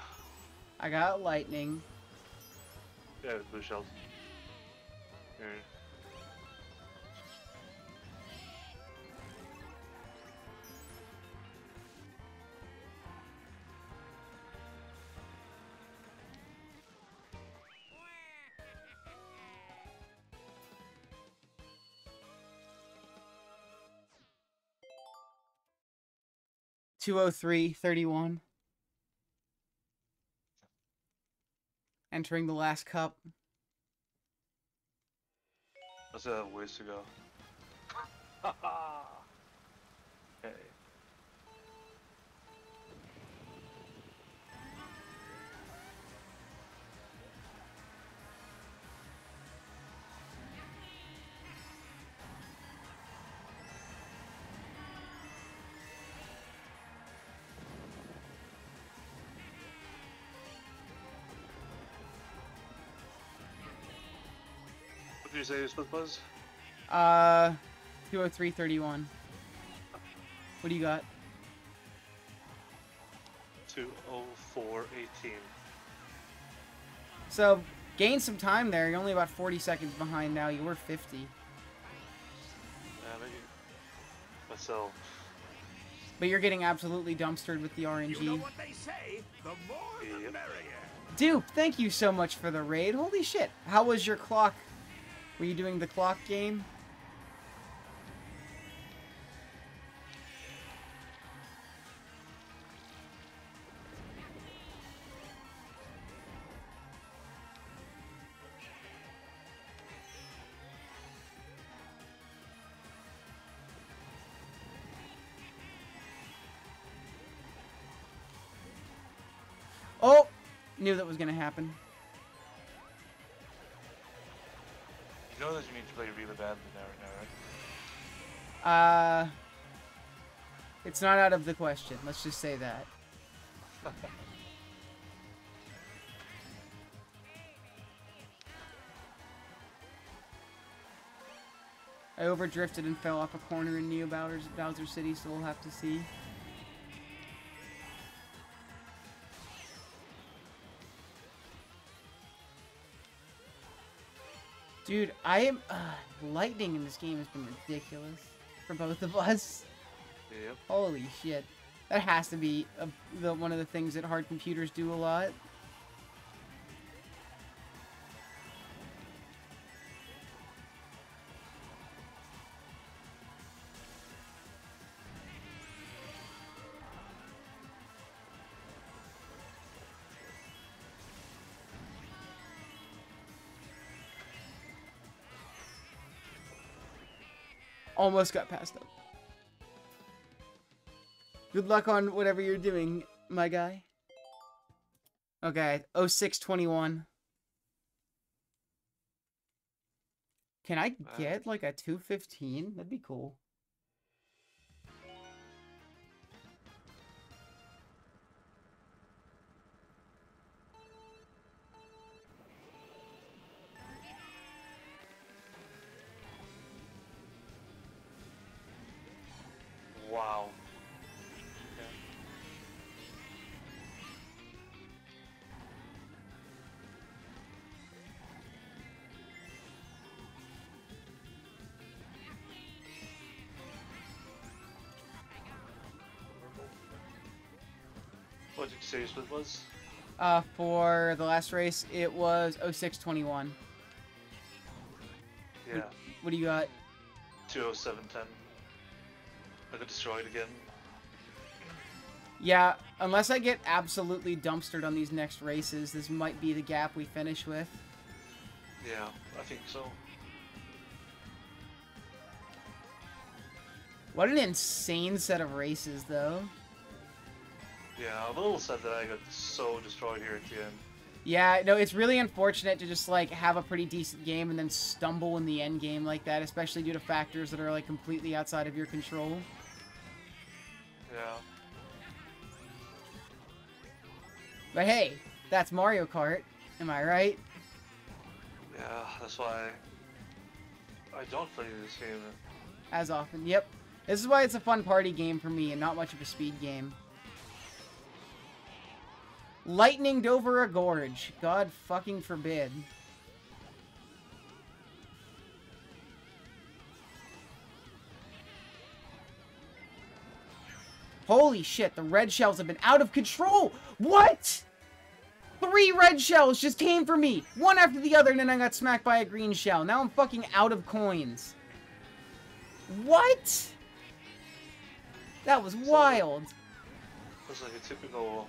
I got lightning.
Yeah, blue shells. Here.
.203.31. Entering the last cup.
I still have ways to go. Okay. What did you say your split was?
203.31. What do you got?
2:04.18.
So, gain some time there. You're only about 40 seconds behind now. You were 50.
Yeah, maybe. But still.
But you're getting absolutely dumpstered with the RNG.
You know what they say, the more the merrier.
Dupe, thank you so much for the raid. Holy shit. How was your clock? Were you doing the clock game? Oh! Knew that was gonna happen.
You know that you need to play really badly now, right?
It's not out of the question. Let's just say that. I overdrifted and fell off a corner in Neo Bowser City, so we'll have to see. Dude, I am... lightning in this game has been ridiculous for both of us.
Yep.
Holy shit. That has to be one of the things that hard computers do a lot. Almost got passed up. Good luck on whatever you're doing, my guy. Okay, 0621. Can I get like a 215? That'd be cool.
Wow. What did you say your split was?
For the last race, it was 0621.
Yeah.
What do you got?
20710. I got destroyed again.
Yeah, unless I get absolutely dumpstered on these next races, this might be the gap we finish with.
Yeah, I think so.
What an insane set of races, though.
Yeah, I'm a little sad that I got so destroyed here at the end.
Yeah, no, it's really unfortunate to just, like, have a pretty decent game and then stumble in the end game like that, especially due to factors that are, like, completely outside of your control.
Yeah.
But hey, that's Mario Kart. Am I right?
Yeah, that's why I don't play this game.
As often. Yep. This is why it's a fun party game for me and not much of a speed game. Lightninged over a gorge. God fucking forbid. Holy shit, the red shells have been out of control! What?! 3 red shells just came for me! One after the other, and then I got smacked by a green shell. Now I'm fucking out of coins. What?! That was wild.
That's like a typical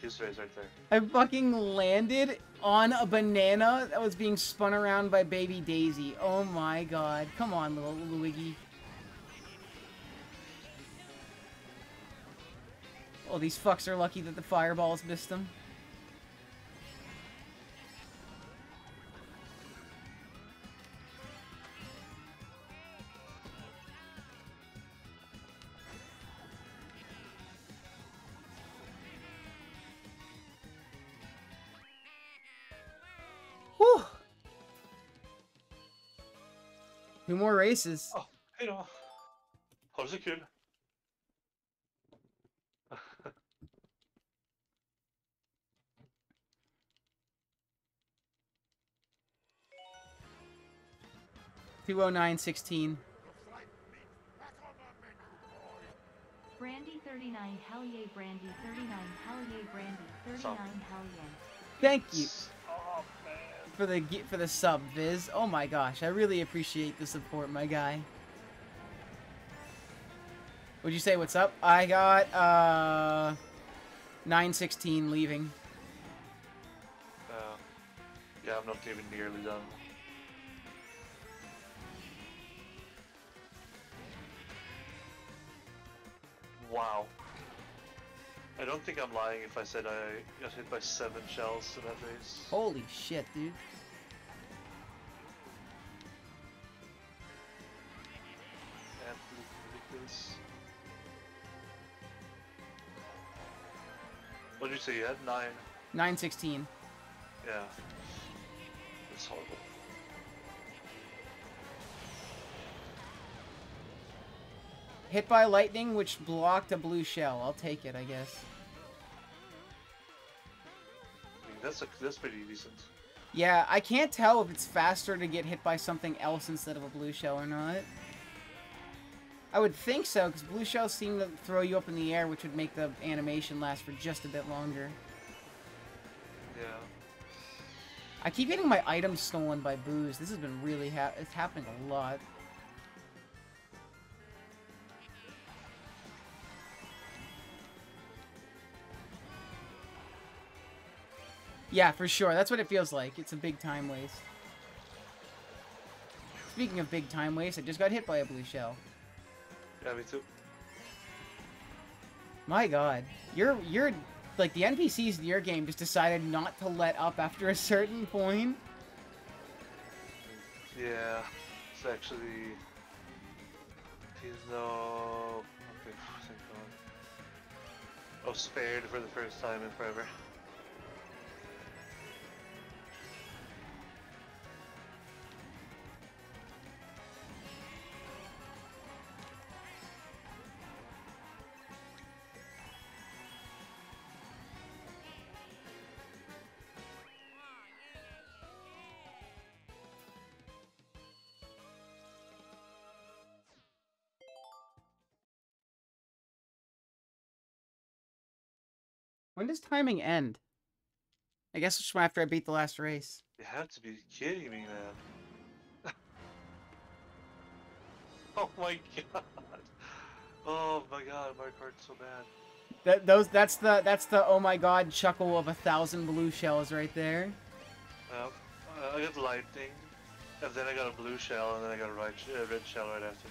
kiss race right there.
I fucking landed on a banana that was being spun around by Baby Daisy. Oh my god. Come on, little Luigi. Oh, these fucks are lucky that the fireballs missed them. Whew. 2 more races.
Oh, hej då. Ha det så kul.
209.16.
Brandy 39, hell yay, Brandy 39, hell yay, Brandy 39, hell yay.
Thank you
Oh, man.
for the sub, Viz. Oh my gosh, I really appreciate the support, my guy. Would you say what's up? I got 9:16 leaving.
Yeah, I'm not even nearly done. Wow. I don't think I'm lying if I said I got hit by 7 shells in that race.
Holy shit, dude.
Absolutely ridiculous. What did you say? You had 9?
9:16.
Yeah. It's horrible.
Hit by lightning, which blocked a blue shell. I'll take it, I guess.
I mean, that's pretty decent.
Yeah, I can't tell if it's faster to get hit by something else instead of a blue shell or not. I would think so, because blue shells seem to throw you up in the air, which would make the animation last for just a bit longer.
Yeah.
I keep getting my items stolen by boos. This has been really it's happening a lot. Yeah, for sure. That's what it feels like. It's a big time waste. Speaking of big time waste, I just got hit by a blue shell.
Yeah, me too.
My god. You're like, the NPCs in your game just decided not to let up after a certain point.
Yeah, it's actually... He's no... Okay, thank God. I was spared for the first time in forever.
When does timing end? I guess it's after I beat the last race.
You have to be kidding me, man. Oh my god. Oh my god, Mario Kart's so bad.
That's the oh my god chuckle of 1,000 blue shells right there.
I got lightning, and then I got a blue shell, and then I got a red shell right after.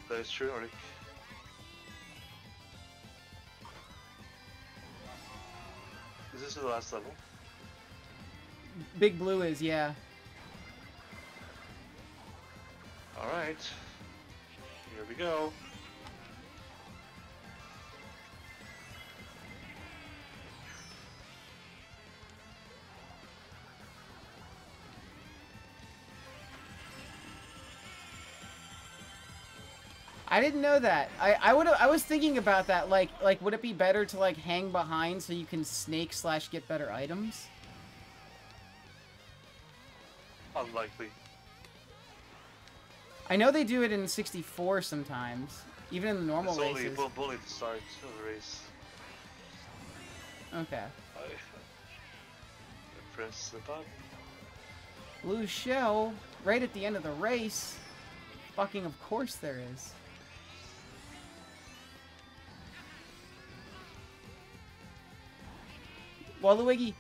That is true, Rick. Is this the last level?
Big blue is, yeah.
Alright. Here we go.
I didn't know that. I was thinking about that. Like would it be better to like hang behind so you can snake / get better items?
Unlikely.
I know they do it in 64 sometimes, even in the normal
It's
races.
only the start of the race.
Okay.
I press the button.
Blue shell right at the end of the race. Fucking of course there is. Waluigi.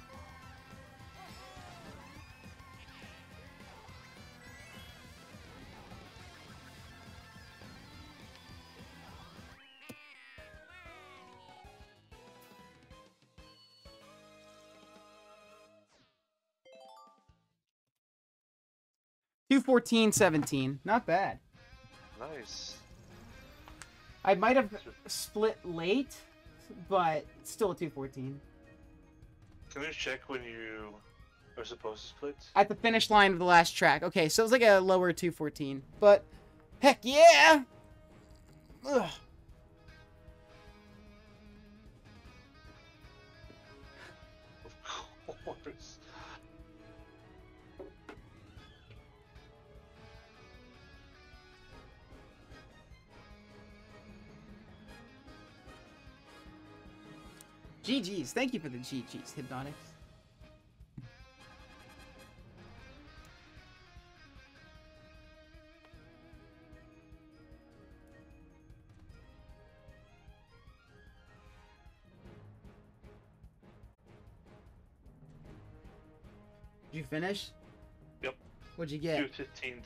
$214.17. Not bad.
Nice.
I might have split late, but still a 214.
Can you check when you are supposed to split?
At the finish line of the last track. Okay, so it was like a lower 214. But, heck yeah! Ugh.
Of course.
GG's. Thank you for the GG's, Hypnotics. Did you finish?
Yep.
What'd you get?
215.